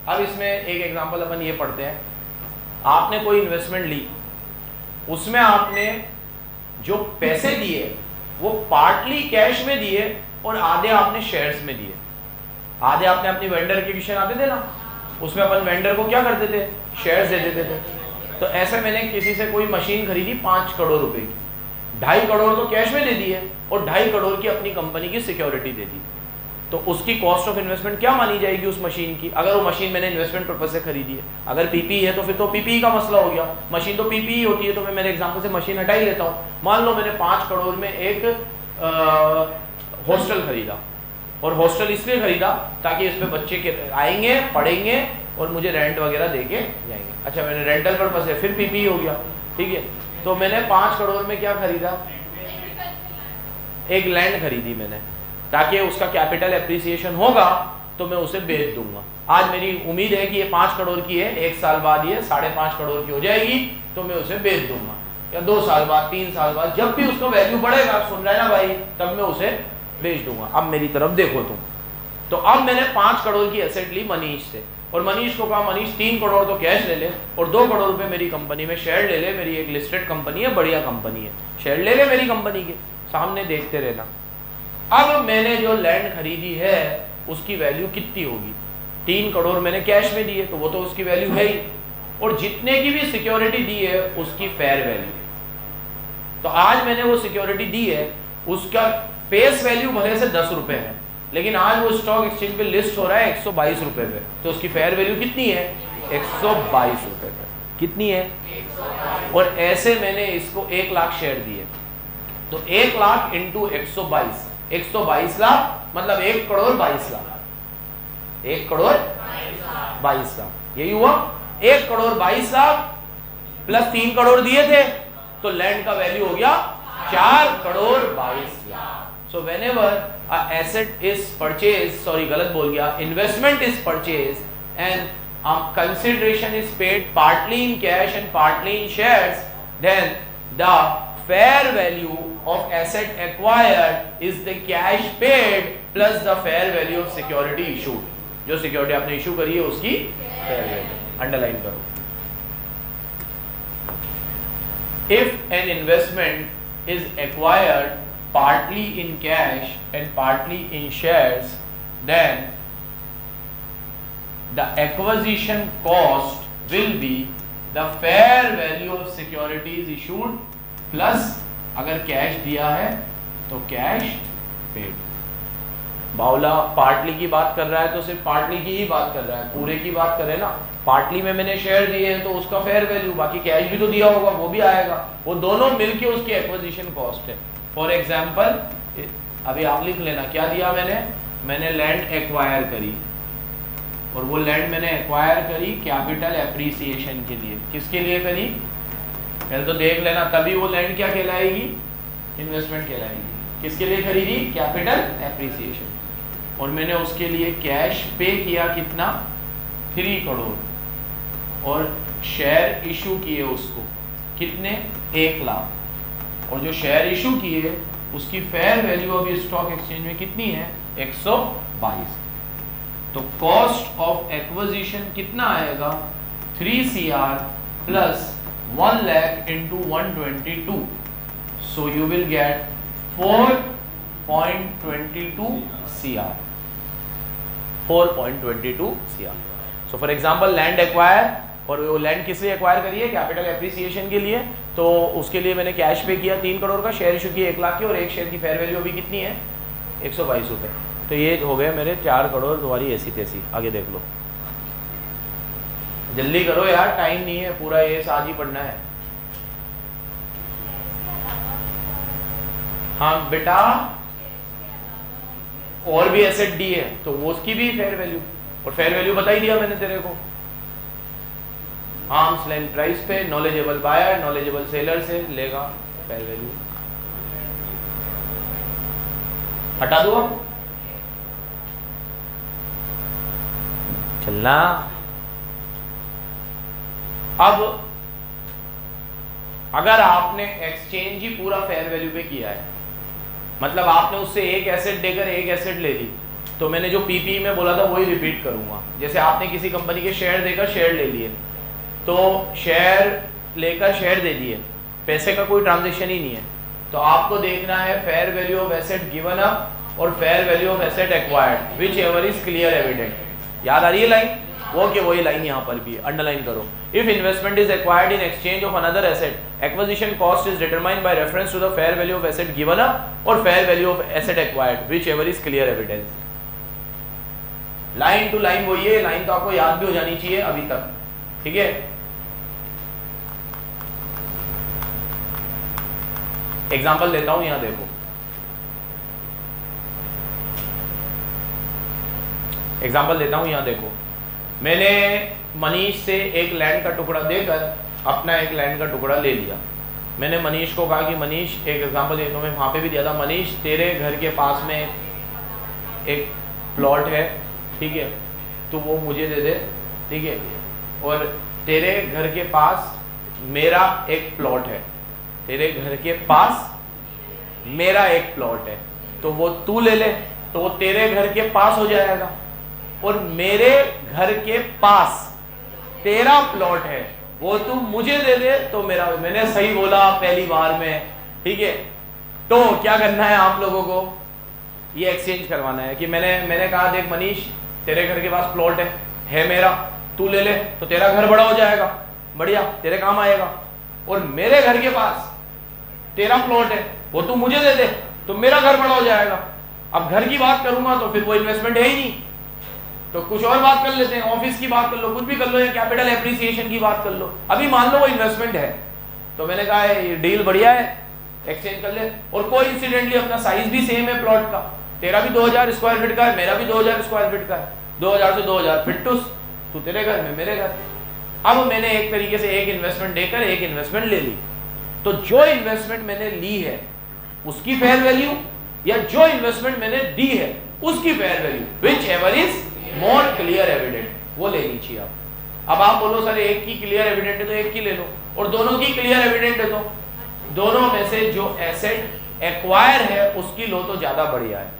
अब इसमें एक एग्जाम्पल अपन ये पढ़ते हैं। आपने कोई इन्वेस्टमेंट ली, उसमें आपने जो पैसे दिए वो पार्टली कैश में दिए और आधे आपने शेयर्स में दिए। आधे आपने अपनी वेंडर के क्वेश्चन आते थे ना, उसमें अपन वेंडर को क्या करते थे? शेयर्स दे देते थे। तो ऐसे मैंने किसी से कोई मशीन खरीदी 5 करोड़ रुपए की, 2.5 करोड़ तो कैश में दे दिए और 2.5 करोड़ की अपनी कंपनी की सिक्योरिटी दे दी। तो उसकी कॉस्ट ऑफ इन्वेस्टमेंट क्या मानी जाएगी उस मशीन की? अगर वो मशीन मैंने इन्वेस्टमेंट पर्पज से खरीदी है, अगर पीपीई है तो फिर तो पीपीई का मसला हो गया, मशीन तो पीपीई होती है, तो मैं मेरे एग्जांपल से मशीन हटा ही लेता हूँ। मान लो मैंने 5 करोड़ में एक हॉस्टल खरीदा, और हॉस्टल इसलिए खरीदा ताकि इस पे बच्चे के आएंगे, पढ़ेंगे और मुझे रेंट वगैरह दे के जाएंगे। अच्छा मैंने रेंटल पर्पज है, फिर पीपीई हो गया, ठीक है? तो मैंने 5 करोड़ में क्या खरीदा? एक लैंड खरीदी मैंने, ताकि उसका कैपिटल एप्रिसिएशन होगा तो मैं उसे बेच दूंगा। आज मेरी उम्मीद है कि ये 5 करोड़ की है, 1 साल बाद ये 5.5 करोड़ की हो जाएगी, तो मैं उसे बेच दूंगा, या 2 साल बाद, 3 साल बाद, जब भी उसका वैल्यू बढ़ेगा, सुन रहे ना भाई, तब मैं उसे बेच दूंगा। अब मेरी तरफ देखो तुम, तो अब मैंने 5 करोड़ की एसेट ली मनीष से, और मनीष को कहा मनीष 3 करोड़ तो कैश ले ले और 2 करोड़ रुपए मेरी कंपनी में शेयर ले ले, मेरी एक लिस्टेड कंपनी है, बढ़िया कंपनी है, शेयर ले ले मेरी कंपनी के, सामने देखते रहना। अब मैंने जो लैंड खरीदी है उसकी वैल्यू कितनी होगी? 3 करोड़ मैंने कैश में दिए, तो वो तो उसकी वैल्यू है ही, और जितने की भी सिक्योरिटी दी है उसकी फेयर वैल्यू। तो आज मैंने वो सिक्योरिटी दी है, उसका फेस वैल्यू भले से 10 रुपए है, लेकिन आज वो स्टॉक एक्सचेंज पे लिस्ट हो रहा है 122 रुपए पे, तो उसकी फेयर वैल्यू कितनी है? 122 रुपए पे। कितनी है? और ऐसे मैंने इसको 1 लाख शेयर दिए, तो 1 लाख इंटू 122, 122 लाख मतलब 1 करोड़ 22 लाख, 1 करोड़ 22 लाख, यही हुआ। 1 करोड़ 22 लाख प्लस 3 करोड़ दिए थे, तो लैंड का वैल्यू हो गया 4 crore 22 lakh. So whenever a asset is purchase, sorry गलत बोल गया, investment is purchase and consideration is paid partly in cash and partly in shares, then the fair value of asset acquired is the cash paid plus the fair value of security issued. जो security आपने issue करी है उसकी fair value underline करो। If an investment is acquired partly in cash and partly in shares, then the acquisition cost will be the fair value of securities issued plus अगर cash दिया है तो cash paid. बावला partly की बात कर रहा है तो सिर्फ पार्टली की ही बात कर रहा है, पूरे की बात करे ना। पार्टली में मैंने शेयर दिए हैं तो उसका फेयर वैल्यू, बाकी कैश भी तो दिया होगा वो भी आएगा, वो दोनों मिलके उसकी एक्विजिशन कॉस्ट है। फॉर एग्जांपल अभी आप लिख लेना क्या दिया मैंने लैंड एक्वायर करी, और वो लैंड मैंने एक्वायर करी कैपिटल एप्रिसिएशन के लिए। किसके लिए करी? पहले तो देख लेना, तभी वो लैंड क्या कहलाएगी? इन्वेस्टमेंट कहलाएगी। किसके लिए खरीदी? Capital appreciation. और मैंने उसके लिए कैश पे किया कितना? 3 करोड़, और शेयर इशू किए उसको कितने? 1 लाख। और जो शेयर इशू की है उसकी फेयर वैल्यू अभी स्टॉक एक्सचेंज में कितनी है? 122। तो कॉस्ट ऑफ एक्विजिशन कितना आएगा? 3 CR plus 1 lakh into 122, so you will get 4.22 CR। 4.22 CR। So for example land acquire, और वो लैंड किस लिए एक्वायर करी है? कैपिटल एप्रिसिएशन के लिए। तो उसके लिए मैंने कैश पे किया 3 करोड़ का, शेयर इशू की 1 लाख की, और एक शेयर की फेयर वैल्यू अभी कितनी है? 122 रुपये। तो ये हो गए मेरे 4 करोड़ तुम्हारी ऐसी तैसी। आगे देख लो, जल्दी करो यार, टाइम नहीं है, पूरा ये आज ही पढ़ना है। हाँ बेटा, और भी एसेट डी है तो वो उसकी भी फेयर वैल्यू, और फेयर वैल्यू बता ही दिया मैंने तेरे को। आर्म्स लेंथ प्राइस पे नॉलेजेबल बायर नॉलेजेबल सेलर से लेगा फेयर वैल्यू। हटा दो चलना। अब अगर आपने एक्सचेंज ही पूरा फेयर वैल्यू पे किया है, मतलब आपने उससे एक एसेट देकर एक एसेट ले ली, तो मैंने जो पीपी में बोला था वही रिपीट करूंगा। जैसे आपने किसी कंपनी के शेयर देकर शेयर ले लिए, तो शेयर लेकर शेयर दे दिए, पैसे का कोई ट्रांजैक्शन ही नहीं है, तो आपको देखना है fair value of asset given up और fair value of asset acquired, whichever is clear evident. याद आ रही है लाइन? वो कि वही लाइन यहाँ पर भी अंडरलाइन करो। If investment is acquired in exchange of another asset, acquisition cost is determined by reference to the fair value of asset given up और fair value of asset acquired, whichever is clear evidence. Line to line वही है, line तो आपको याद भी हो जानी चाहिए अभी तक, ठीक है। एग्जाम्पल देता हूं, यहां देखो, एग्जाम्पल देता हूं, यहां देखो। मैंने मनीष से एक लैंड का टुकड़ा देकर अपना एक लैंड का टुकड़ा ले लिया। मैंने मनीष को कहा कि मनीष, एक एग्जाम्पल देता हूं, मैं वहां पे भी दिया था, मनीष तेरे घर के पास में एक प्लॉट है, ठीक है, तो वो मुझे दे दे, ठीक है, और तेरे घर के पास मेरा एक प्लॉट है, तेरे घर के पास मेरा एक प्लॉट है, तो वो तू ले ले, तो वो तेरे घर के पास हो जाएगा, और मेरे घर के पास तेरा प्लॉट है, वो तू मुझे दे दे तो मेरा। मैंने सही बोला पहली बार में, ठीक है। तो क्या करना है आप लोगों को? ये एक्सचेंज करवाना है कि मैंने कहा देख मनीष, तेरे घर के पास प्लॉट है मेरा, तू ले ले, तो तेरा घर बड़ा हो जाएगा, बढ़िया, तेरे काम आएगा। और मेरे घर के पास तेरा प्लॉट है, वो तू मुझे दे दे तो मेरा घर बड़ा हो जाएगा। अब घर की बात करूंगा तो फिर वो इन्वेस्टमेंट है ही नहीं, तो कुछ और बात कर लेते हैं, ऑफिस की बात कर लो, कुछ भी कर लो, या कैपिटल एप्रिसिएशन की बात कर लो। अभी मान लो वो इन्वेस्टमेंट है, तो मैंने कहा ये डील बढ़िया है, एक्सचेंज कर ले। और कोई इंसिडेंटली अपना साइज भी सेम है प्लॉट का, तेरा भी 2000 स्क्वायर फीट का है, मेरा भी 2000 स्क्वायर फीट का है, 2000 से 2000 फिटूस, तू तेरे घर में मेरे घर। अब मैंने एक तरीके से एक इन्वेस्टमेंट देकर एक इन्वेस्टमेंट ले ली, तो जो इन्वेस्टमेंट मैंने ली है उसकी फेयर वैल्यू, या जो इन्वेस्टमेंट मैंने दी है उसकी fair value, which ever is more clear evident, वो लेनी चाहिए आप। अब आप बोलो सर एक की क्लियर एविडेंट है तो एक की ले लो, और दोनों की क्लियर एविडेंट है तो दोनों में से जो एसेट एक्वायर है उसकी लो तो ज्यादा बढ़िया है।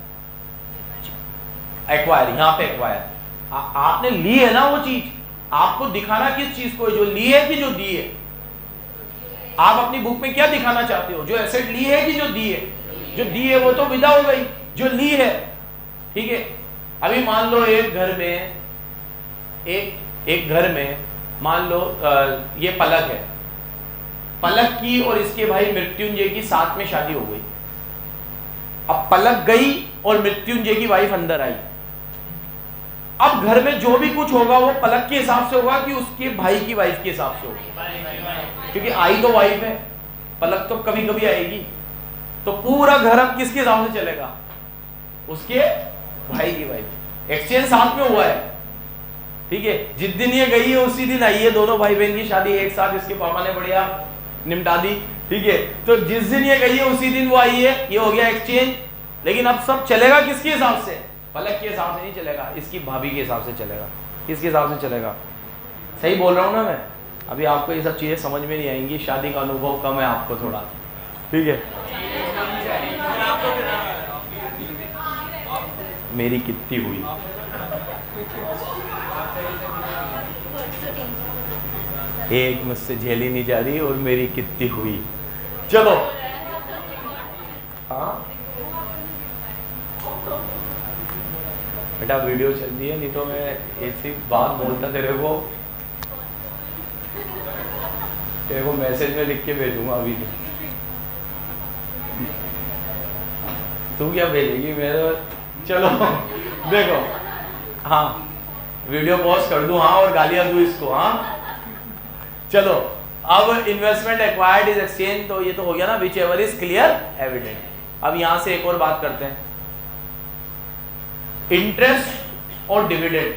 एक्वायर, यहां पे एक्वायर आपने ली है ना, वो चीज आपको दिखाना किस चीज को है, जो ली है कि जो दी है? आप अपनी बुक में क्या दिखाना चाहते हो, जो एसेट ली है कि जो दी है? जो दी है वो तो विदा हो गई, जो ली है, ठीक है। अभी मान लो एक घर में मान लो ये पलक है, पलक की और इसके भाई मृत्युंजय की साथ में शादी हो गई। अब पलक गई और मृत्युंजय की वाइफ अंदर आई। अब घर में जो भी कुछ होगा वो पलक के हिसाब से होगा कि उसके भाई की वाइफ के हिसाब से होगा, क्योंकि आई तो वाइफ है, पलक तो कभी कभी आएगी। तो पूरा घर अब किसके हिसाब से चलेगा? उसके भाई की वाइफ। एक्सचेंज साथ में हुआ है, ठीक है, जिस दिन ये गई है उसी दिन आई है, दोनों भाई बहन की शादी एक साथ इसके पापा ने बढ़िया निपटा दी, ठीक है। तो जिस दिन ये गई है उसी दिन वो आई है, ये हो गया एक्सचेंज। लेकिन अब सब चलेगा किसके हिसाब से? पलक के हिसाब से नहीं चलेगा, इसकी भाभी के हिसाब से चलेगा। किसके हिसाब से चलेगा? सही बोल रहा हूँ ना मैं? अभी आपको ये सब चीजें समझ में नहीं आएंगी, शादी का अनुभव कम है आपको थोड़ा, ठीक है, मेरी कितनी हुई, एक मुझसे झेली नहीं जा रही और मेरी कितनी हुई। चलो हाँ बेटा वीडियो चल रही है, नहीं तो मैं ऐसी बात बोलता तेरे को मैसेज में लिख के भेजूंगा अभी। तू क्या भेजेगी मेरे? चलो देखो, हाँ वीडियो पॉज कर दूं, हाँ और गालियां दूं इसको, हाँ चलो। अब इन्वेस्टमेंट एक्वायर्ड इज एक्सचेंज, तो ये तो हो गया ना, which ever is clear evident. अब यहां से एक और बात करते हैं, इंटरेस्ट और डिविडेंड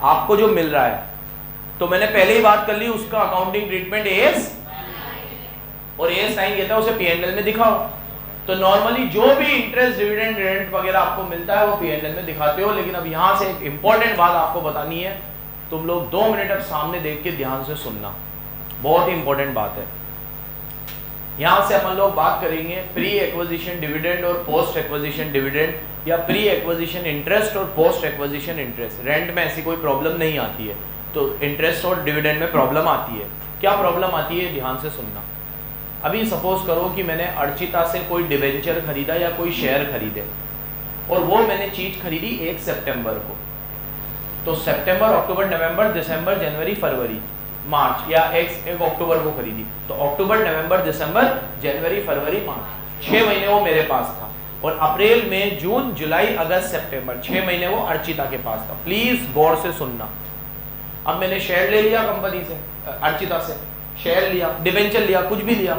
आपको जो मिल रहा है, तो मैंने पहले ही बात कर ली, उसका अकाउंटिंग ट्रीटमेंट एस और एस साइन कहता है, उसे पीएनएल में दिखाओ। तो नॉर्मली जो भी इंटरेस्ट डिविडेंड रेंट वगैरह आपको मिलता है वो पीएनएल में दिखाते हो। लेकिन अब यहां से एक इंपॉर्टेंट बात आपको बतानी है, तुम लोग 2 मिनट अब सामने देख के ध्यान से सुनना, बहुत ही इंपॉर्टेंट बात है। यहां से अपन लोग बात करेंगे प्री एक्विजिशन डिविडेंड और पोस्ट एक्विजिशन डिविडेंड, या प्री एक्विजिशन इंटरेस्ट और पोस्ट एक्विजिशन इंटरेस्ट। रेंट में ऐसी कोई प्रॉब्लम नहीं आती है, तो इंटरेस्ट और डिविडेंड में प्रॉब्लम आती है। क्या प्रॉब्लम आती है, ध्यान से सुनना। अभी सपोज करो कि मैंने अर्चिता से कोई डिवेंचर खरीदा या कोई शेयर खरीदे, और वो मैंने चीज खरीदी 1 सितंबर को। तो सितंबर, अक्टूबर, नवंबर, दिसंबर, जनवरी, फरवरी, मार्च, या 1 अक्टूबर को खरीदी, तो अक्टूबर, नवंबर, दिसंबर, जनवरी, फरवरी, मार्च, 6 महीने वो मेरे पास था। और अप्रैल, मई, जून, जुलाई, अगस्त, सितंबर, 6 महीने वो अर्चिता के पास था। प्लीज गौर से सुनना। अब मैंने शेयर ले लिया कंपनी से, अर्चिता से शेयर लिया, डिवेंचर लिया, कुछ भी लिया।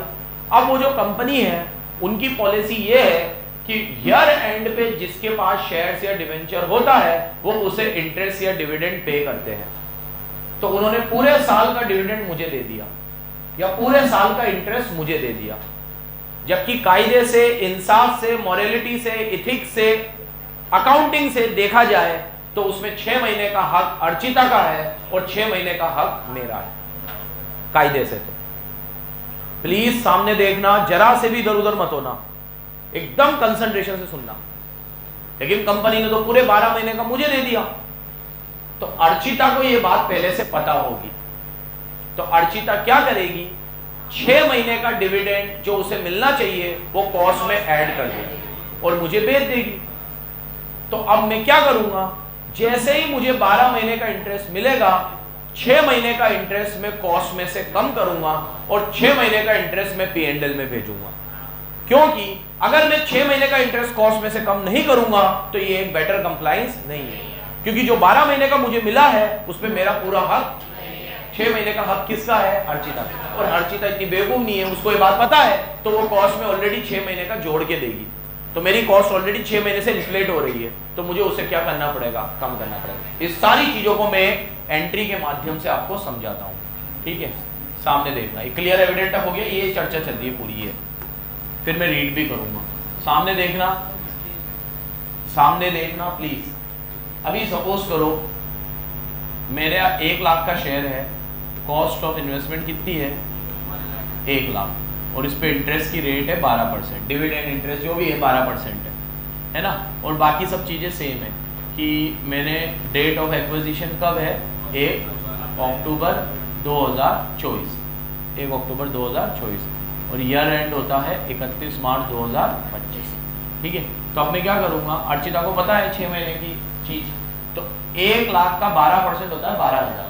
अब वो जो कंपनी है उनकी पॉलिसी ये है कि ईयर एंड पे जिसके पास शेयर्स या डिवेंचर होता है वो उसे इंटरेस्ट या डिविडेंड पे करते हैं। तो उन्होंने पूरे साल का डिविडेंड मुझे दे दिया या पूरे साल का इंटरेस्ट मुझे दे दिया, जबकि कायदे से, इंसाफ से, मोरालिटी से, इथिक्स से, अकाउंटिंग से देखा जाए तो उसमें 6 महीने का हक अर्चिता का है और 6 महीने का हक मेरा है कायदे से। तो प्लीज सामने देखना, जरा से भी इधर उधर मत होना, एकदम कंसंट्रेशन से सुनना। लेकिन कंपनी ने तो पूरे 12 महीने का मुझे दे दिया, तो अर्चिता को यह बात पहले से पता होगी। तो अर्चिता क्या करेगी, 6 महीने का डिविडेंड जो उसे मिलना चाहिए वो कॉस्ट में ऐड कर देगी और मुझे बेच देगी। तो अब मैं क्या करूंगा, जैसे ही मुझे 12 महीने का इंटरेस्ट मिलेगा, 6 महीने का इंटरेस्ट में कॉस्ट में से कम करूंगा और 6 महीने का इंटरेस्ट में पीएनएल में भेजूंगा। क्योंकि अगर मैं 6 महीने का इंटरेस्ट कॉस्ट में से कम नहीं करूंगा तो ये एक बेटर कंप्लायंस नहीं है, क्योंकि जो 12 महीने का मुझे मिला है उसमें मेरा पूरा हक, 6 महीने का हक किसका है, अर्चिता का। और अर्चिता इतनी बेवकूफ नहीं है, उसको ये बात पता है, तो वो कॉस्ट में ऑलरेडी 6 महीने का जोड़ के देगी। तो मेरी कॉस्ट ऑलरेडी 6 महीने से इन्फ्लेट हो रही है, तो मुझे उसे क्या करना पड़ेगा, कम करना पड़ेगा। इस सारी चीजों को मैं एंट्री के माध्यम से आपको समझाता हूँ। ठीक है, सामने देखना, ये क्लियर एविडेंट हो गया, ये चर्चा चल रही है पूरी है, फिर मैं रीड भी करूंगा। सामने देखना, सामने देखना प्लीज। अभी सपोज करो मेरा 1 लाख का शेयर है, कॉस्ट ऑफ इन्वेस्टमेंट कितनी है, 1 लाख, और इस पे इंटरेस्ट की रेट है 12%, डिविडेंड इंटरेस्ट जो भी है 12% है ना। और बाकी सब चीज़ें सेम है कि मैंने डेट ऑफ एक्विजिशन कब है, 1 अक्टूबर 2024, 1 अक्टूबर 2024, और ईयर एंड होता है 31 मार्च 2025। ठीक है, तो अब मैं क्या करूँगा, अर्चिता को पता है 6 महीने की चीज़, तो 1 लाख का 12% होता है 12,000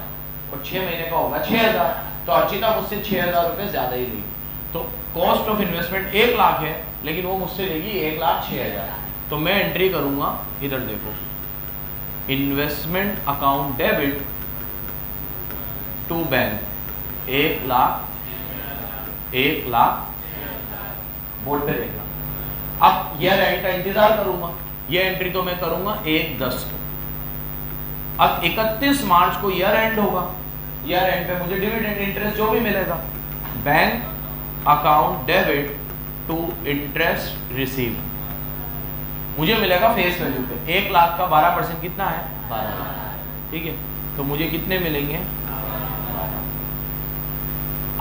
और 6 महीने का होगा 6,000, तो अर्चिता मुझसे 6,000 रुपये ज़्यादा ही लेगी। तो कॉस्ट ऑफ इन्वेस्टमेंट 1 लाख है, लेकिन वो मुझसे लेगी 1,06,000। तो मैं एंट्री करूंगा, इधर देखो, investment account debit to bank, 1 lakh board पे देखना। अब ईयर एंड का इंतजार करूंगा, ये एंट्री तो मैं करूंगा 1/10 को। अब 31 मार्च को ईयर एंड होगा, ईयर एंड पे मुझे डिविडेंड इंटरेस्ट जो भी मिलेगा, bank account debit to interest receive, मुझे मिलेगा फेस वैल्यू पे 1 लाख का 12% कितना है, 12,000। ठीक है, तो मुझे कितने मिलेंगे, 12,000।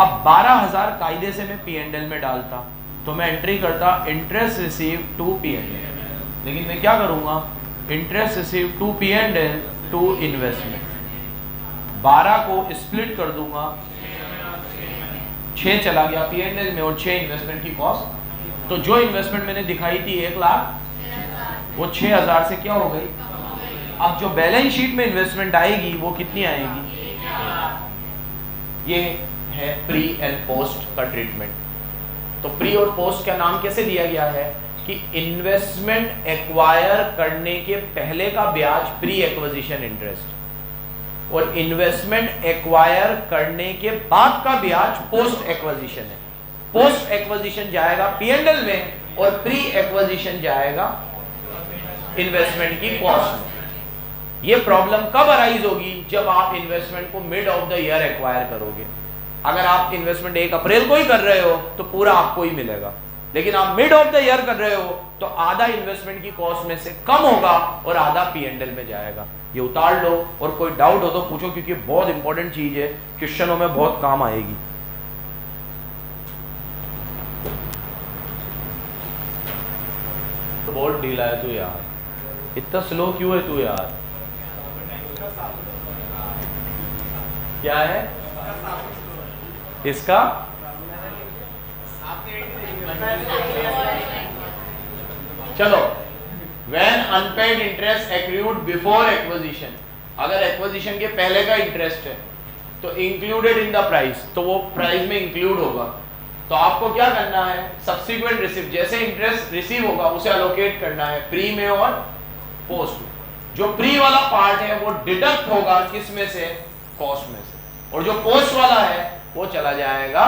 अब 12,000 कायदे से मैं पीएनएल में डालता, तो मैं एंट्री करता इंटरेस्ट रिसीव टू P&L, लेकिन मैं क्या करूंगा, interest receive to P&L to investment, 12 को स्प्लिट कर दूंगा, 6 चला गया P&L में और 6 इन्वेस्टमेंट की कॉस्ट। तो जो इन्वेस्टमेंट मैंने दिखाई थी 1 लाख, वो 6000 से क्या हो गई। अब जो बैलेंस शीट में इन्वेस्टमेंट आएगी वो कितनी आएगी। ये है प्री एंड पोस्ट का ट्रीटमेंट। तो प्री और पोस्ट का नाम कैसे दिया गया है कि इन्वेस्टमेंट एक्वायर करने के पहले का ब्याज प्री एक्विजिशन इंटरेस्ट और इन्वेस्टमेंट एक्वायर करने के बाद का ब्याज पोस्ट एक्विजिशन है। पोस्ट एक्विजिशन जाएगा P&L में और प्री एक्विजिशन जाएगा इन्वेस्टमेंट की कॉस्ट में। ये प्रॉब्लम कब अराइज होगी, जब आप इन्वेस्टमेंट को mid of the year acquire करोगे। अगर आप इन्वेस्टमेंट 1 अप्रैल को ही कर रहे हो तो पूरा आपको ही मिलेगा, लेकिन आप मिड ऑफ द ईयर कर रहे हो तो आधा इन्वेस्टमेंट की कॉस्ट में से कम होगा और आधा P&L में जाएगा। ये उतार लो और कोई डाउट हो तो पूछो, क्योंकि बहुत इंपॉर्टेंट चीज है, क्वेश्चनों में बहुत काम आएगी। तो बहुत ढीला है तू यार, इतना स्लो क्यों है तू यार। क्या है इसका, चलो when unpaid interest accrued before acquisition, अगर एक्विजिशन के पहले का इंटरेस्ट है तो इंक्लूडेड इन द प्राइस, तो वो प्राइस में इंक्लूड होगा। तो आपको क्या करना है, सब्सिक्वेंट रिसीव, जैसे इंटरेस्ट रिसीव होगा उसे अलोकेट करना है प्री में और पोस्ट में। जो प्री वाला पार्ट है वो डिडक्ट होगा किस में से, कॉस्ट में से, और जो पोस्ट वाला है वो चला जाएगा,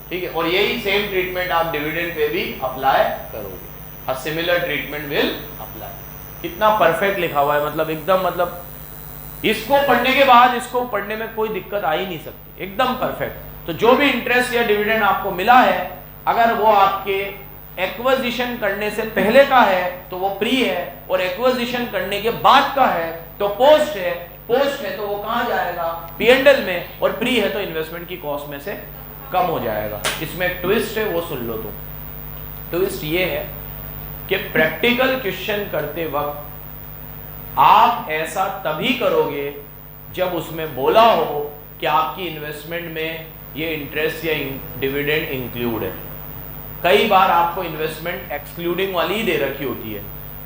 ठीक है। और यही सेम ट्रीटमेंट आप डिविडेंड पे भी अप्लाई करोगे, a similar treatment will apply. कितना परफेक्ट लिखा हुआ है, मतलब एकदम, मतलब इसको पढ़ने के बाद इसको पढ़ने में कोई दिक्कत आ ही नहीं सकती, एकदम परफेक्ट। तो जो भी इंटरेस्ट या डिविडेंड आपको मिला है, अगर वो आपके एक्विजिशन करने से पहले का है तो वो प्री है, और एक्विजिशन करने के बाद का है तो पोस्ट है। पोस्ट है तो वो कहां जाएगा, P&L में, और प्री है तो इन्वेस्टमेंट की कॉस्ट में से कम हो जाएगा। इसमें एक ट्विस्ट है, वो सुन लो तुम। ट्विस्ट ये है कि प्रैक्टिकल क्वेश्चन करते वक्त आप ऐसा तभी करोगे जब उसमें बोला हो कि आपकी इन्वेस्टमेंट में ये इंटरेस्ट या डिविडेंड इंक्लूड है। कई बार आपको इन्वेस्टमेंट एक्सक्लूडिंग वाली ही दे रखी होती है।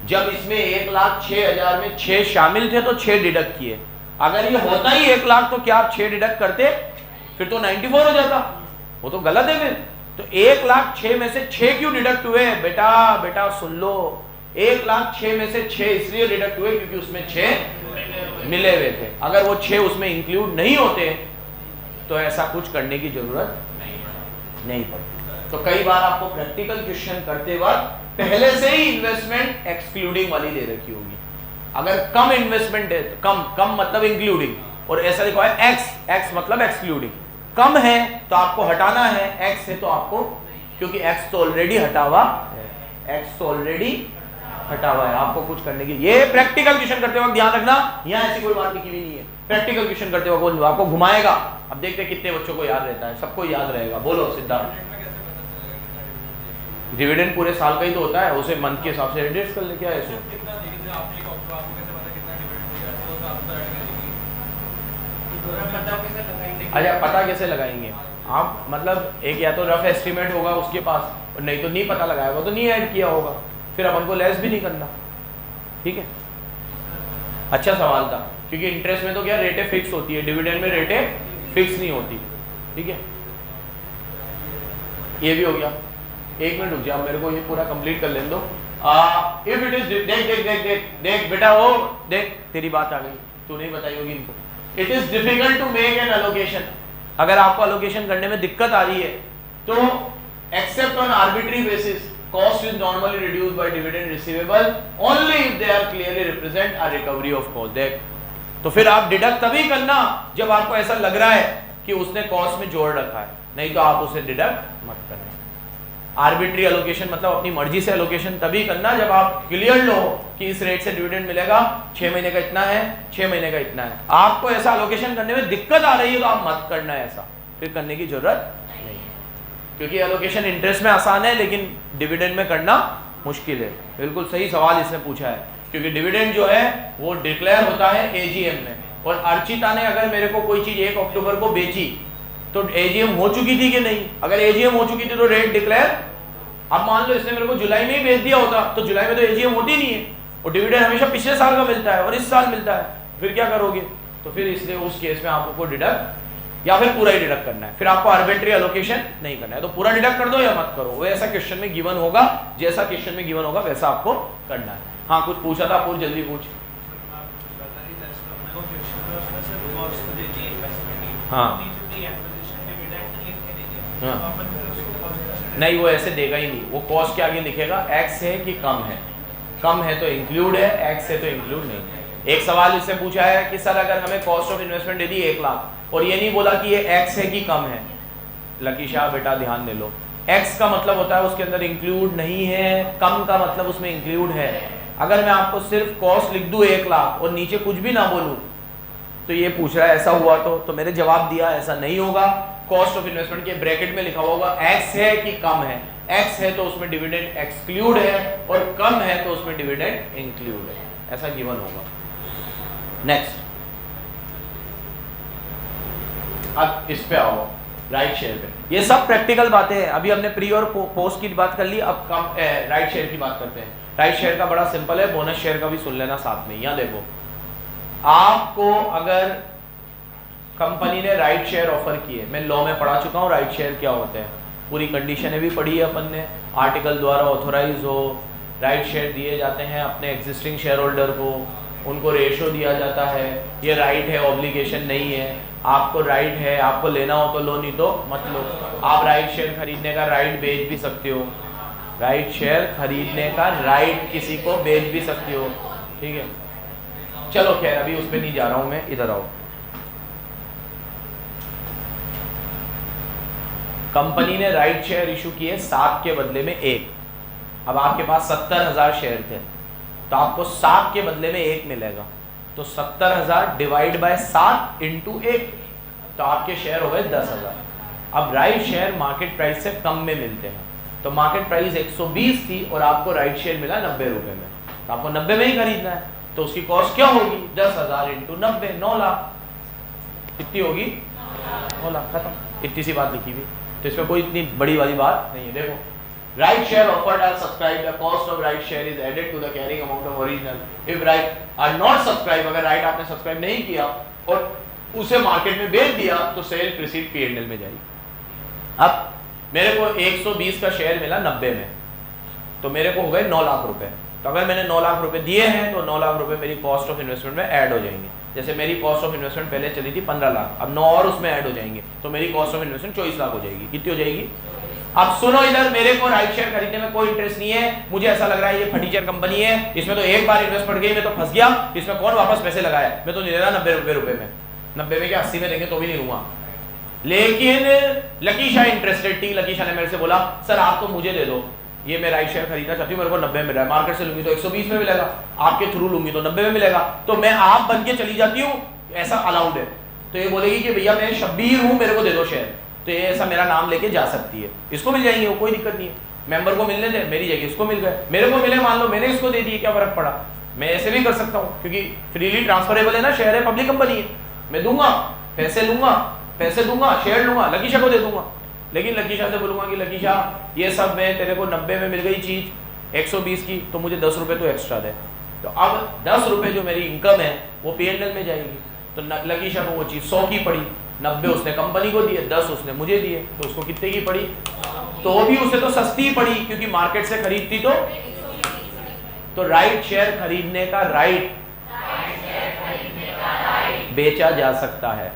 जब इसमें 1,06,000 में 6 शामिल थे तो 6 डिडक्ट किए। अगर ये होता ही 1 लाख तो क्या आप 6 डिडक्ट करते, फिर तो 94 हो जाता, वो तो गलत है फिर। तो 1,06,000 में से 6 क्यों डिडक्ट हुए, बेटा बेटा सुन लो, 1,06,000 में से 6 इसलिए डिडक्ट हुए क्योंकि उसमें 6 मिले हुए थे। अगर वो 6 उसमें इंक्लूड नहीं होते तो ऐसा कुछ करने की जरूरत नहीं पड़ती। तो कई बार आपको प्रैक्टिकल क्वेश्चन करते वक्त पहले से ही इन्वेस्टमेंट एक्सक्लूडिंग वाली दे रखी होगी। अगर कम इन्वेस्टमेंट है तो कम मतलब इंक्लूडिंग, और ऐसा लिखा है एक्स मतलब एक्सक्लूडिंग। कम है तो आपको हटाना है, एक्स है तो आपको, क्योंकि एक्स तो ऑलरेडी हटा हुआ है, एक्स तो ऑलरेडी हटा हुआ है, आपको कुछ करने की। ये प्रैक्टिकल क्वेश्चन करते वक्त ध्यान रखना, यहाँ ऐसी कोई बात लिखी हुई नहीं है। प्रैक्टिकल क्वेश्चन करते वक्त आपको घुमाएगा। अब देखते हैं कितने बच्चों को याद रहता है। सबको याद रहेगा, बोलो सिद्धार्थ। डिविडेंड पूरे साल का ही तो होता है, उसे मंथ के हिसाब से एडजस्ट कर ले। क्या है इसमें, अच्छा पता कैसे लगाएंगे आप, मतलब एक या तो रफ एस्टिमेट होगा उसके पास, और नहीं तो नहीं पता लगाएगा तो नहीं ऐड किया होगा, फिर अपन को लेस भी नहीं करना, ठीक है। अच्छा सवाल था, क्योंकि इंटरेस्ट में तो क्या रेटें फिक्स होती है, डिविडेंड में रेटें फिक्स नहीं होती, ठीक है। ये भी हो गया। एक मिनट रुक जाओ, मेरे को ये पूरा कंप्लीट कर लेने दो। इफ इट इज, देख देख देख देख देख बेटा, वो देख तेरी बात आ गई, तू नहीं बताई होगी इनको। It is difficult to make an allocation, अगर आपको एलोकेशन करने में दिक्कत आ रही है तो except on arbitrary basis cost is normally reduced by dividend receivable only if they are clearly represent a recovery of cost। देख, तो फिर आप डिडक्ट तभी करना जब आपको ऐसा लग रहा है कि उसने कॉस्ट में जोड़ रखा है, नहीं तो आप उसे डिडक्ट मत करना। आर्बिट्री एलोकेशन मतलब अपनी मर्जी से एलोकेशन तभी करना जब आप क्लियर लो कि इस रेट से डिविडेंड मिलेगा, 6 महीने का इतना है, 6 महीने का इतना है। आपको ऐसा एलोकेशन करने में दिक्कत आ रही है तो आप मत करना ऐसा, फिर करने की जरूरत नहीं। क्योंकि एलोकेशन इंटरेस्ट में आसान है लेकिन डिविडेंड में करना मुश्किल है। बिल्कुल सही सवाल इसने पूछा है, क्योंकि डिविडेंड जो है वो डिक्लेयर होता है एजीएम में, और अर्चिता ने अगर मेरे को कोई चीज 1 अक्टूबर को बेची तो एजीएम हो चुकी थी कि नहीं? अगर एजीएम हो चुकी थी तो रेट डिक्लेयर, अब मान लो इसने मेरे को जुलाई में ही बेच दिया होता तो जुलाई में तो एजीएम होती नहीं है, और डिविडेंड हमेशा पिछले साल का मिलता है और इस साल मिलता है, फिर क्या करोगे? तो फिर इसलिए उस केस में आपको डिडक्ट या फिर पूरा ही डिडक्ट करना है, फिर आपको आर्बिट्री एलोकेशन नहीं करना है। तो पूरा डिडक्ट कर दो या मत करो, वो ऐसा क्वेश्चन में गिवन होगा, जैसा क्वेश्चन में गिवन होगा वैसा आपको करना है। हाँ कुछ पूछा था, पूछ जल्दी पूछ। हाँ नहीं, वो ऐसे देगा ही नहीं, वो कॉस्ट के आगे लिखेगा एक्स है कि कम है, कम है तो इंक्लूड है, एक्स है तो इंक्लूड नहीं। एक सवाल इससे पूछा है कि सर अगर हमें कॉस्ट ऑफ इन्वेस्टमेंट दे दी 1 लाख और ये नहीं बोला कि ये एक्स है कि कम है। लकी शाह बेटा ध्यान दे लो, एक्स का मतलब होता है उसके अंदर इंक्लूड नहीं है, कम का मतलब उसमें इंक्लूड है। अगर मैं आपको सिर्फ कॉस्ट लिख दूं 1 लाख और नीचे कुछ भी ना बोलूं तो ये पूछ रहा है ऐसा हुआ तो मैंने जवाब दिया ऐसा नहीं होगा। कॉस्ट ऑफ इन्वेस्टमेंट के ब्रैकेट में लिखा होगा एक्स है कि कम है, एक्स है तो उसमें डिविडेंड एक्सक्लूड है और कम है तो उसमें डिविडेंड इंक्लूड है, ऐसा गिवन होगा। नेक्स्ट, अब इस पे आओ, राइट शेयर पे। ये सब प्रैक्टिकल बातें हैं, अभी हमने प्री और पोस्ट की बात कर ली, अब कम राइट शेयर की बात करते हैं। राइट शेयर का बड़ा सिंपल है, बोनस शेयर का भी सुन लेना साथ में। यहाँ देखो, आपको अगर कंपनी ने राइट शेयर ऑफर किए, मैं लॉ में पढ़ा चुका हूँ राइट शेयर क्या होते हैं, पूरी कंडीशनें भी पढ़ी है अपन ने, आर्टिकल द्वारा ऑथोराइज हो, राइट शेयर दिए जाते हैं अपने एग्जिस्टिंग शेयर होल्डर को, उनको रेशो दिया जाता है, ये राइट है ऑब्लिगेशन नहीं है, आपको राइट है, आपको लेना हो तो लो नहीं तो मत लो। आप राइट शेयर खरीदने का राइट बेच भी सकते हो, राइट शेयर खरीदने का राइट किसी को बेच भी सकते हो, ठीक है। चलो खैर अभी उस पर नहीं जा रहा हूं मैं, इधर आओ। कंपनी ने राइट शेयर इशू किए 7 के बदले में 1। अब आपके पास 70,000 शेयर थे तो आपको 7 के बदले में 1 मिलेगा, तो 70,000 डिवाइड बाय 7 इंटू 1, तो आपके शेयर हो गए 10,000। अब राइट शेयर मार्केट प्राइस से कम में मिलते हैं, तो मार्केट प्राइस 120 थी और आपको राइट शेयर मिला 90 रुपए में, तो आपको 90 में ही खरीदना है, तो उसकी कॉस्ट क्या होगी? 10,000 इंटू 90, 9 लाख। कितनी होगी? 9 लाख, खत्म। इतनी सी बात लिखी हुई, तो इसमें कोई इतनी बड़ी वाली बात नहीं है। देखो, right share offered are subscribe, the cost of right share is added to the carrying amount of original. If right are not subscribe, अगर राइट आपने सब्सक्राइब नहीं किया और उसे मार्केट में बेच दिया तो सेल प्रोसीड P&L में जाएगी। अब मेरे को 120 का शेयर मिला 90 में, तो मेरे को हो गए 9 लाख रुपए। तो अगर मैंने 9 लाख रुपए दिए हैं तो 9 लाख रुपए मेरी कॉस्ट ऑफ इन्वेस्टमेंट में ऐड हो जाएंगे। जैसे मेरी कॉस्ट ऑफ इन्वेस्टमेंट पहले चली थी 15 लाख, अब 9 और उसमें ऐड हो जाएंगे, तो मेरी कॉस्ट ऑफ इन्वेस्टमेंट 24 लाख हो जाएगी। कितनी हो जाएगी? अब सुनो इधर, मेरे को राइट शेयर खरीदने में कोई इंटरेस्ट नहीं है, मुझे ऐसा लग रहा है ये फर्नीचर कंपनी है, इसमें तो एक बार इन्वेस्ट पड़ गई, मैं तो फंस गया, इसमें कौन वापस पैसे लगाए, मैं तो नहीं ले रहा 90 रुपए में, 90 में क्या 80 में देंगे तो भी नहीं लूंगा। लेकिन लकी शाह इंटरेस्टेड थी, लकी शाह ने मेरे से बोला सर आप तो मुझे दे दो, ये मैं राइट शेयर खरीदना चाहती हूँ, मेरे को 90 में मिला है, मार्केट से लूंगी तो 120 में मिलेगा, आपके थ्रू लूंगी तो 90 में मिलेगा, तो मैं आप बन के चली जाती हूँ, ऐसा अलाउड है। तो ये बोलेगी कि भैया मैं शब्बीर हूँ, मेरे को दे दो शेयर, तो ये ऐसा मेरा नाम लेके जा सकती है, इसको मिल जाएंगे, वो कोई दिक्कत नहीं है। मेंबर को मिलने दे, मेरी जगह इसको मिल गए, मेरे को मिले, मान लो मैंने इसको दे दिए, क्या फर्क पड़ा? मैं ऐसे भी कर सकता हूँ, क्योंकि फ्रीली ट्रांसफरेबल है ना, शेयर है, पब्लिक कंपनी है, मैं दूंगा, पैसे दूंगा, शेयर लूंगा, लकी शाह को दे दूंगा। लेकिन लकी शाह से बोलूंगा कि लकी शाह ये सब मैं तेरे को 90 में मिल गई चीज 120 की, तो मुझे 10 रुपए तो एक्स्ट्रा दे। तो अब 10 रुपए जो मेरी इनकम है वो P&L में जाएगी। तो लकी शाह को वो चीज 100 की पड़ी, 90 उसने कंपनी को दिए, 10 उसने मुझे दिए, तो उसको कितने की पड़ी? तो भी उसे तो सस्ती पड़ी, क्योंकि मार्केट से खरीदती तो राइट शेयर खरीदने का राइट बेचा जा सकता है।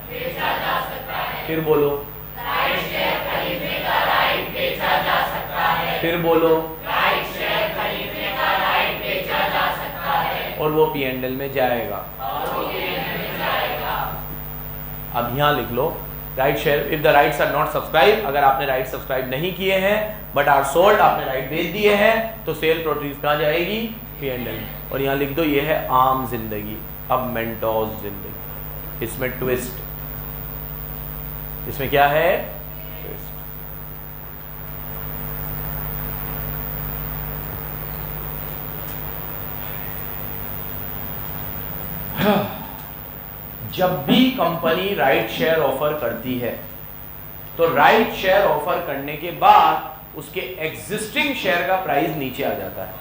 फिर बोलो, फिर बोलो, और वो P&L में जाएगा। अब यहां लिख लो, right share if the rights are not subscribe, अगर आपने राइट सब्सक्राइब नहीं किए हैं बट आर सोल्ड, आपने राइट बेच दिए हैं, तो सेल प्रोसीड कहां जाएगी? P&L। और यहां लिख दो ये है आम जिंदगी। अब मेंटोस जिंदगी, इसमें ट्विस्ट, इसमें क्या है? ट्विस्ट। जब भी कंपनी राइट शेयर ऑफर करती है तो राइट शेयर ऑफर करने के बाद उसके एग्जिस्टिंग शेयर का प्राइस नीचे आ जाता है।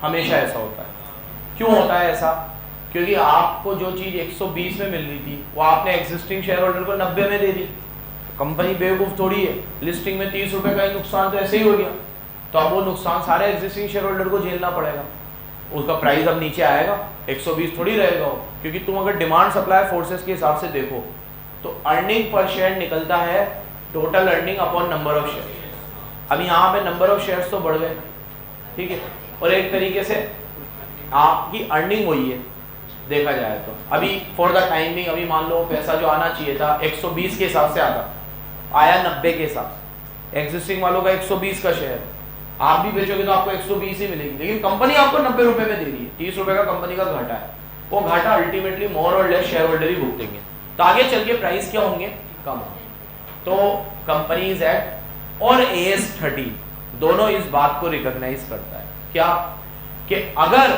हमेशा ऐसा होता है। क्यों होता है ऐसा? क्योंकि आपको जो चीज 120 में मिल रही थी वो आपने एग्जिस्टिंग शेयर होल्डर को 90 में दे दी। कंपनी बेवकूफ थोड़ी है, लिस्टिंग में 30 रुपए का ही नुकसान तो ऐसे ही हो गया, तो अब वो नुकसान सारे एग्जिस्टिंग शेयर होल्डर को झेलना पड़ेगा। उसका प्राइस अब नीचे आएगा, 120 थोड़ी रहेगा वो। क्योंकि तुम अगर डिमांड सप्लाई फोर्सेस के हिसाब से देखो तो अर्निंग पर शेयर निकलता है total earning upon number of share. अब यहाँ पे नंबर ऑफ शेयर्स तो बढ़ गए, ठीक है, और एक तरीके से आपकी अर्निंग वही है देखा जाए तो। अभी फॉर द टाइमिंग अभी मान लो पैसा जो आना चाहिए था 120 के हिसाब से आता, आया 90 के हिसाब से। एग्जिस्टिंग वालों का 120 का शेयर, आप भी बेचोगे तो आपको 120 ही मिलेगी, लेकिन कंपनी आपको 90 रुपए में दे रही है। 30 रुपए का कंपनी का घाटा है, वो घाटा अल्टीमेटली मोर और लेस शेयर होल्डर ही भुगतेंगे। तो आगे चल के प्राइस क्या होंगे? कम होंगे। तो कंपनीज एक्ट और AS 30 दोनों इस बात को रिकॉग्नाइज करता है क्या कि अगर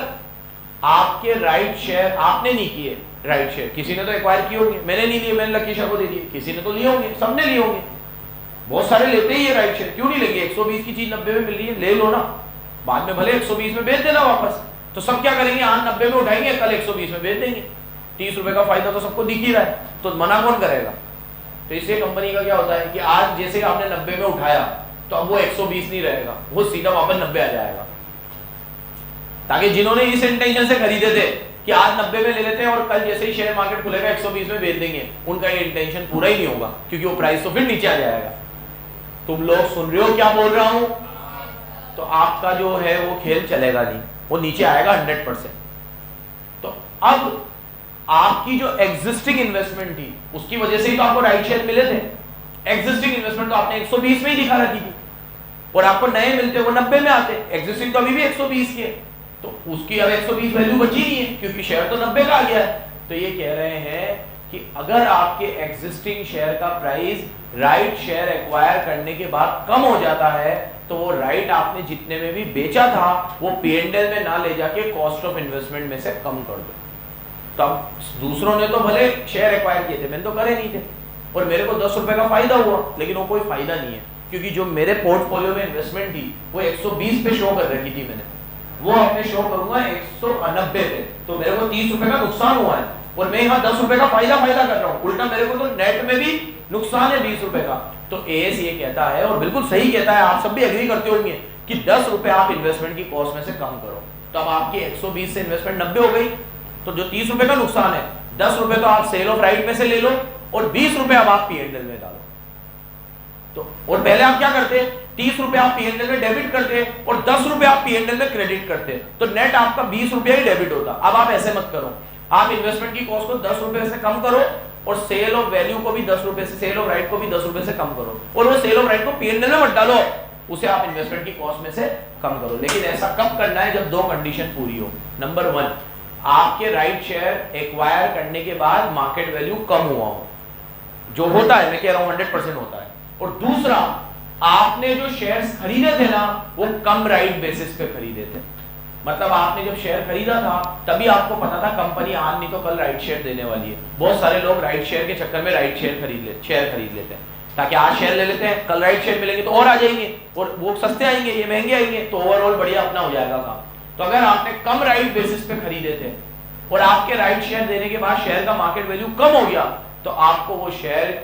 आपके राइट शेयर आपने नहीं किए, राइट शेयर किसी ने तो एक्वायर किए होंगे, मैंने नहीं लिए, मैंने लकी शाह को दे दिए, किसी ने तो लिए होंगे, सबने लिए होंगे, बहुत सारे लेते ही है राइट शेयर। क्यों नहीं लेंगे? 120 की चीज 90 में मिल रही है, ले लो ना, बाद में भले 120 में बेच देना वापस। तो सब क्या करेंगे? आज 90 में उठाएंगे, कल 120 में बेच देंगे। 30 रुपए का फायदा तो सबको दिख ही रहा है, तो मना कौन करेगा? तो इससे कंपनी का क्या होता है कि आज जैसे आपने 90 में उठाया तो अब वो 120 नहीं रहेगा, वो सीधा वापस 90 आ जाएगा। ताकि जिन्होंने इस इंटेंशन से खरीदे थे कि आज 90 में ले लेते हैं और कल जैसे ही शेयर मार्केट खुलेगा 120 में बेच देंगे, उनका ये इंटेंशन पूरा ही नहीं होगा, क्योंकि वो प्राइस तो फिर नीचे आ जाएगा। तुम लोग सुन रहे हो क्या बोल रहा हूं? तो आपका जो है वो खेल चलेगा नहीं, वो नीचे आएगा 100%। तो अब आपकी जो एग्जिस्टिंग इन्वेस्टमेंट थी उसकी वजह से ही तो आपको राइट शेयर मिले थे। एग्जिस्टिंग इन्वेस्टमेंट तो आपने 120 में ही दिखा रखी थी और आपको नए मिलते वो 90 में आते। एग्जिस्टिंग तो अभी भी 120 के, तो उसकी अब 120 वैल्यू बची नहीं है क्योंकि शेयर तो 90 का आ गया है। तो ये कह रहे हैं कि अगर आपके एग्जिस्टिंग शेयर का प्राइस राइट शेयर एक्वायर करने के बाद कम हो जाता है तो वो राइट आपने जितने में भी बेचा था वो P&L में ना ले जाके कॉस्ट ऑफ इन्वेस्टमेंट में से कम कर दो। तब दूसरों ने तो भले शेयर एक्वायर किए थे, मैंने तो करे नहीं थे और मेरे को 10 रुपए का फायदा हुआ, लेकिन वो कोई फायदा नहीं है क्योंकि जो मेरे पोर्टफोलियो में इन्वेस्टमेंट थी वो 120 पे शो कर रखी थी, मैंने वो अपने शो करूंगा 190 पे, तो मेरे को 30 रुपए का नुकसान हुआ है और मैं यहाँ 10 रुपए का फायदा कर रहा हूँ। उल्टा मेरे को तो नेट में भी नुकसान है 20 रुपए का। तो AS ये कहता है और बिल्कुल सही कहता है, आप सब भी एग्री करते होंगे कि 10 रुपए आप इन्वेस्टमेंट की कॉस्ट में से कम करो, तो अब आपकी 120 से इन्वेस्टमेंट 90 हो गई। तो जो 30 रुपए का नुकसान है 10 रुपए तो आप सेल ऑफ राइट में से ले लो और 20 रुपए अब आप P&L में डालो। तो और पहले आप क्या करते? 30 रुपए आप P&L में डेबिट करते और 10 रुपए आप P&L में क्रेडिट करते, तो नेट आपका 20 रुपया ही डेबिट होता। अब आप ऐसे मत करो, आप इन्वेस्टमेंट की कॉस्ट को 10 रुपए से कम करो और सेल ऑफ वैल्यू को भी 10 रुपए से, सेल ऑफ राइट को भी 10 रुपए से कम करो और वो सेल ऑफ राइट को P&L में मत डालो, उसे आप इन्वेस्टमेंट की कॉस्ट में से कम करो। लेकिन ऐसा कब करना है? जब दो कंडीशन पूरी हो। नंबर 1, आपके राइट शेयर एक्वायर करने के बाद मार्केट वैल्यू कम हुआ हो, जो होता है, मैं कह रहा हूं 100% होता है। और दूसरा, आपने जो शेयर्स खरीदे थे ना वो कम राइट बेसिस पे खरीदे थे। मतलब आपने जब शेयर खरीदा था तभी आपको पता था कंपनी आज नहीं तो कल राइट शेयर देने वाली है। बहुत सारे लोग राइट शेयर के चक्कर में राइट शेयर खरीद लेते हैं ताकि आज शेयर ले लेते हैं, कल राइट शेयर मिलेंगे तो और आ जाएंगे और वो सस्ते आएंगे, ये महंगे आएंगे, तो ओवरऑल बढ़िया अपना हो जाएगा काम। तो अगर आपने कम राइट बेसिस पे खरीदे थे और आपके राइट शेयर देने के बाद शेयर का मार्केट वैल्यू कम हो गया तो आपको वो शेयर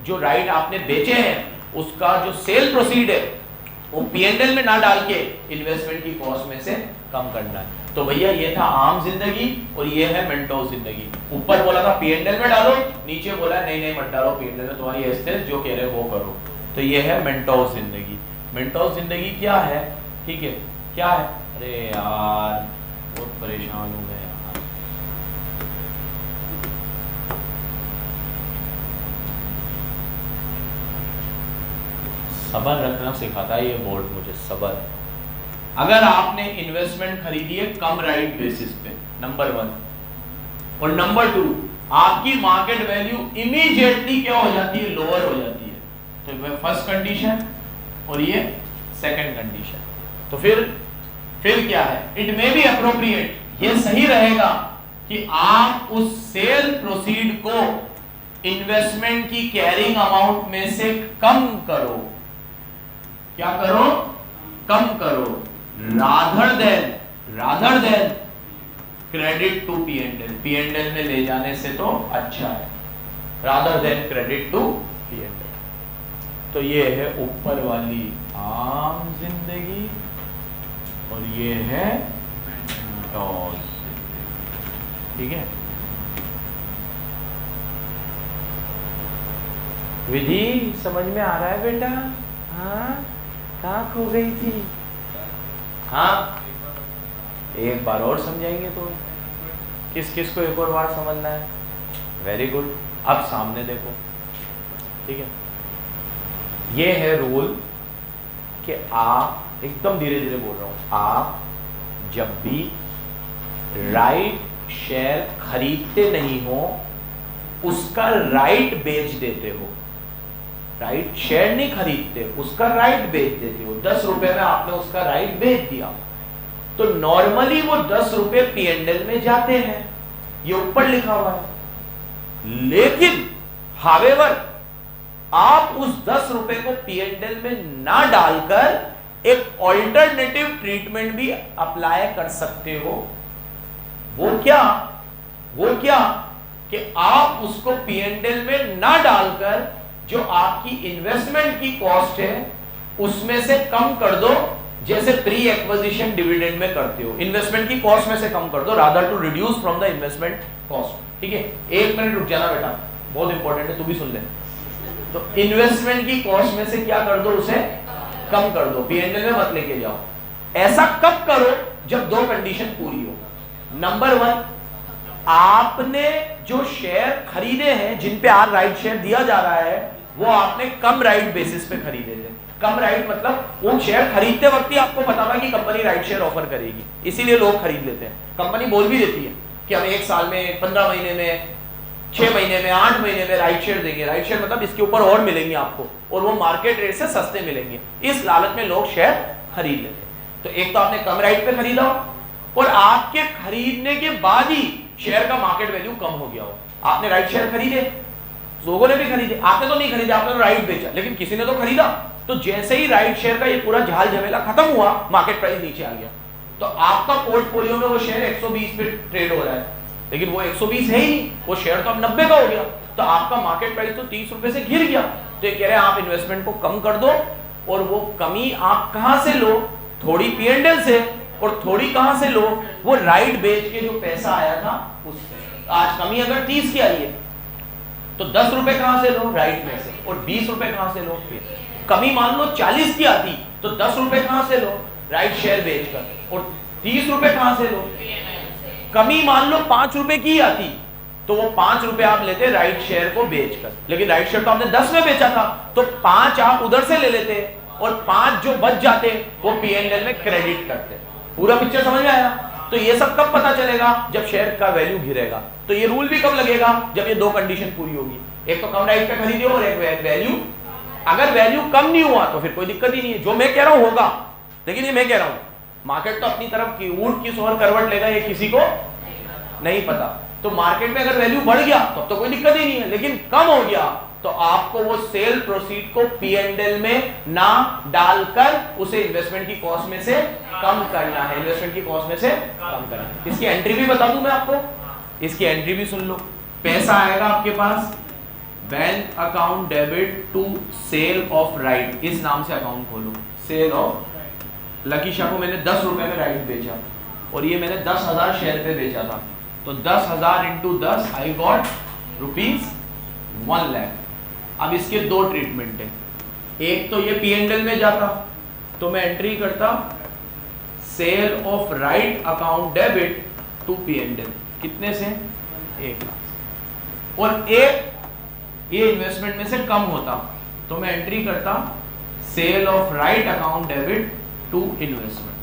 जो राइट आपने बेचे हैं उसका जो सेल प्रोसीड है वो P&L में ना डाल के इन्वेस्टमेंट की कॉस्ट में से कम करना है। तो भैया ये था आम जिंदगी और ये है मेंटोस जिंदगी। ऊपर बोला था P&L में डालो, नीचे बोला नहीं मत डालो P&L में, तुम्हारी एस्टेट जो कह रहे हो वो करो। तो ये है मेंटोस जिंदगी। मेंटोस जिंदगी क्या है? ठीक है, क्या है? अरे यार बहुत परेशान हूं मैं यार। सबर रखना सिखाता है ये बोर्ड मुझे, सबर। अगर आपने इन्वेस्टमेंट खरीदी है कम राइट बेसिस पे, नंबर 1, और नंबर 2, आपकी मार्केट वैल्यू इमीडिएटली क्या हो जाती है? लोअर हो जाती है। तो ये फर्स्ट कंडीशन और ये सेकंड कंडीशन। तो फिर क्या है? इट मे बी अप्रोप्रिएट, ये सही रहेगा कि आप उस सेल प्रोसीड को इन्वेस्टमेंट की कैरिंग अमाउंट में से कम करो। क्या करो? कम करो। Rather than credit to P&L, P&L में ले जाने से तो अच्छा है, rather than credit to P&L। तो ये है ऊपर वाली आम जिंदगी और ये है मेंटोस। ठीक है, विधि समझ में आ रहा है बेटा? हाँ, कहाँ खो गई थी? हाँ, एक बार और समझाएंगे तो किस किस को एक और बार समझना है? Very good. अब सामने देखो, ठीक है, ये है रूल कि आप, एकदम धीरे धीरे बोल रहा हूं, आप जब भी राइट शेयर खरीदते नहीं हो उसका राइट बेच देते हो। राइट शेयर नहीं खरीदते, उसका राइट बेच देते हो। 10 रुपए में आपने उसका राइट बेच दिया तो नॉर्मली वो 10 रुपए P&L में जाते हैं, ये ऊपर लिखा हुआ है। लेकिन हावेवर आप उस 10 रुपए को P&L में ना डालकर एक ऑल्टरनेटिव ट्रीटमेंट भी अप्लाई कर सकते हो। वो क्या कि आप उसको P&L में ना डालकर जो आपकी इन्वेस्टमेंट की कॉस्ट है उसमें से कम कर दो, जैसे प्री एक्विजिशन डिविडेंड में करते हो। इन्वेस्टमेंट की कॉस्ट में से कम कर दो, rather to reduce from the investment cost. ठीक है, 1 मिनट रुक जाना बेटा, बहुत इंपॉर्टेंट है, तू भी सुन ले। तो इन्वेस्टमेंट की कॉस्ट में से क्या कर दो, उसे कम कर दो, P&L में मत लेके जाओ। ऐसा कब करो? जब 2 कंडीशन पूरी हो। नंबर 1, आपने जो शेयर खरीदे हैं, जिन पे आज राइट शेयर दिया जा रहा है, वो आपने कम राइट बेसिस पे खरीदे थे। कम राइट मतलब वो शेयर खरीदते वक्त ही आपको पता था कि कंपनी राइट शेयर ऑफर करेगी, इसीलिए लोग खरीद लेते हैं। कंपनी बोल भी देती है कि हम 1 साल में, 15 महीने में, 6 महीने में, 8 महीने में राइट शेयर देंगे। राइट शेयर मतलब इसके ऊपर और मिलेंगे आपको, और वो मार्केट रेट से सस्ते मिलेंगे। इस लालच में लोग शेयर खरीद लेते हैं। तो एक तो आपने कम राइट पे खरीदा और आपके खरीदने के बाद ही शेयर का मार्केट वैल्यू कम हो गया हो। आपने राइट शेयर खरीदे, लोगों ने भी खरीदे, आपने तो नहीं खरीदे, आपने तो राइट बेचा, लेकिन किसी ने तो खरीदा। तो जैसे ही राइट शेयर का ये पूरा झाल झमेला खत्म हुआ, मार्केट प्राइस नीचे आ गया, तो आपका पोर्टफोलियो में वो शेयर 120 पे ट्रेड हो रहा है, लेकिन वो 120 है ही नहीं, वो शेयर तो अब 90 का हो गया। तो आपका मार्केट प्राइस तो 30 रुपए से गिर गया। तो ये कह रहे हैं आप इन्वेस्टमेंट को कम कर दो, और वो कमी आप कहां से लो? थोड़ी P&L से, और थोड़ी कहां से लो? वो राइट बेच के जो पैसा आया था उससे। आज कमी अगर 30 की आई है तो 10 रुपए कहां से लो? राइट में से। और 20 रुपए कहां से लो? कमी मान लो 40 की आती तो 10 रुपए कहां से लो? राइट शेयर बेचकर। और 30 रुपए कहां से लो? कमी मान लो 5 रुपए की आती तो वो 5 रुपए आप लेते राइट शेयर को बेचकर, लेकिन राइट शेयर तो आपने 10 में बेचा था, तो 5 आप उधर से ले लेते और 5 जो बच जाते वो P&L में क्रेडिट करते। पूरा पिक्चर समझ में आया? तो ये सब कब पता चलेगा? जब शेयर का वैल्यू गिरेगा। तो ये रूल भी कब लगेगा? जब ये 2 कंडीशन पूरी होगी। एक तो कम राइट पे खरीदे और एक वैल्यू। अगर वैल्यू कम नहीं हुआ तो फिर कोई दिक्कत ही नहीं है। जो मैं कह रहा हूं होगा, लेकिन ये मैं कह रहा हूं, मार्केट तो अपनी तरफ की ऊंट किस और करवट लेगा ये किसी को नहीं पता। तो मार्केट में अगर वैल्यू बढ़ गया तब तो कोई दिक्कत ही नहीं है, लेकिन कम हो गया तो आपको वो सेल प्रोसीड को P&L में ना डालकर उसे इन्वेस्टमेंट की कॉस्ट में से कम करना है। इन्वेस्टमेंट की कॉस्ट में से कम करना है। इसकी एंट्री भी बता दूं मैं आपको, इसकी एंट्री भी सुन लो। पैसा आएगा आपके पास, bank account debit to sale of right, इस नाम से अकाउंट खोलो। सेल ऑफ, लकी शाह को मैंने 10 रुपए में राइट बेचा और ये मैंने 10,000 शेयर पे बेचा था, तो 10,000 इंटू 10 आई गॉट ₹1 लाख। अब इसके 2 ट्रीटमेंट है। एक तो ये P&L में जाता तो मैं एंट्री करता sale of right account debit to P&L, कितने से? 1 लाख। और एक ये इन्वेस्टमेंट में से कम होता तो मैं एंट्री करता sale of right account debit to investment.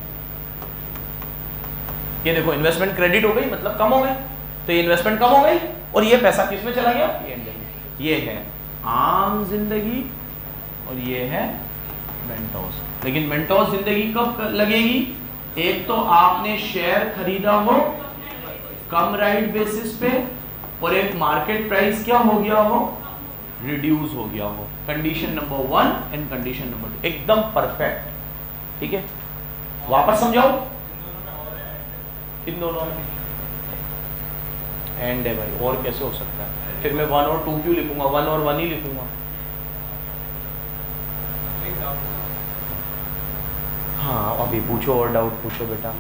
ये देखो इन्वेस्टमेंट क्रेडिट हो गई, मतलब कम हो गई, तो ये इन्वेस्टमेंट कम हो गई और ये पैसा किस में चला गया? P&L। ये है आम जिंदगी और ये है मेंटोस। लेकिन मेंटोस जिंदगी कब लगेगी? एक तो आपने शेयर खरीदा हो कम राइट बेसिस पे और एक मार्केट प्राइस क्या हो गया हो, रिड्यूस हो गया हो। Condition number 1 and condition number 2 एकदम परफेक्ट, ठीक है। वापस समझाओ, इन दोनों में एंड है भाई, और कैसे हो सकता है? फिर मैं 1 और 2 क्यों लिखूंगा, 1 और 1 ही लिखूंगा। हाँ अभी पूछो और डाउट पूछो बेटा।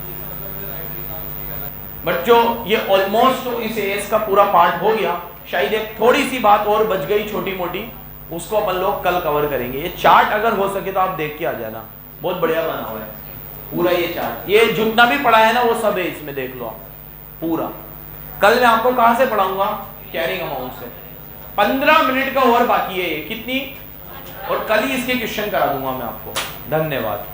बच्चों ये ऑलमोस्ट इस एएस का पूरा पार्ट हो गया, शायद एक थोड़ी सी बात और बच गई छोटी मोटी, उसको अपन लोग कल कवर करेंगे। ये चार्ट अगर हो सके तो आप देख के आ जाना, बहुत बढ़िया बना हुआ है पूरा ये चार्ट। ये जितना भी पढ़ा है ना वो सब है इसमें, देख लो आप पूरा। कल मैं आपको कहां से पढ़ाऊंगा, कैरिंग अमाउंट से। 15 मिनट का और बाकी है ये, कितनी, और कल ही इसके क्वेश्चन करा दूंगा मैं आपको। धन्यवाद।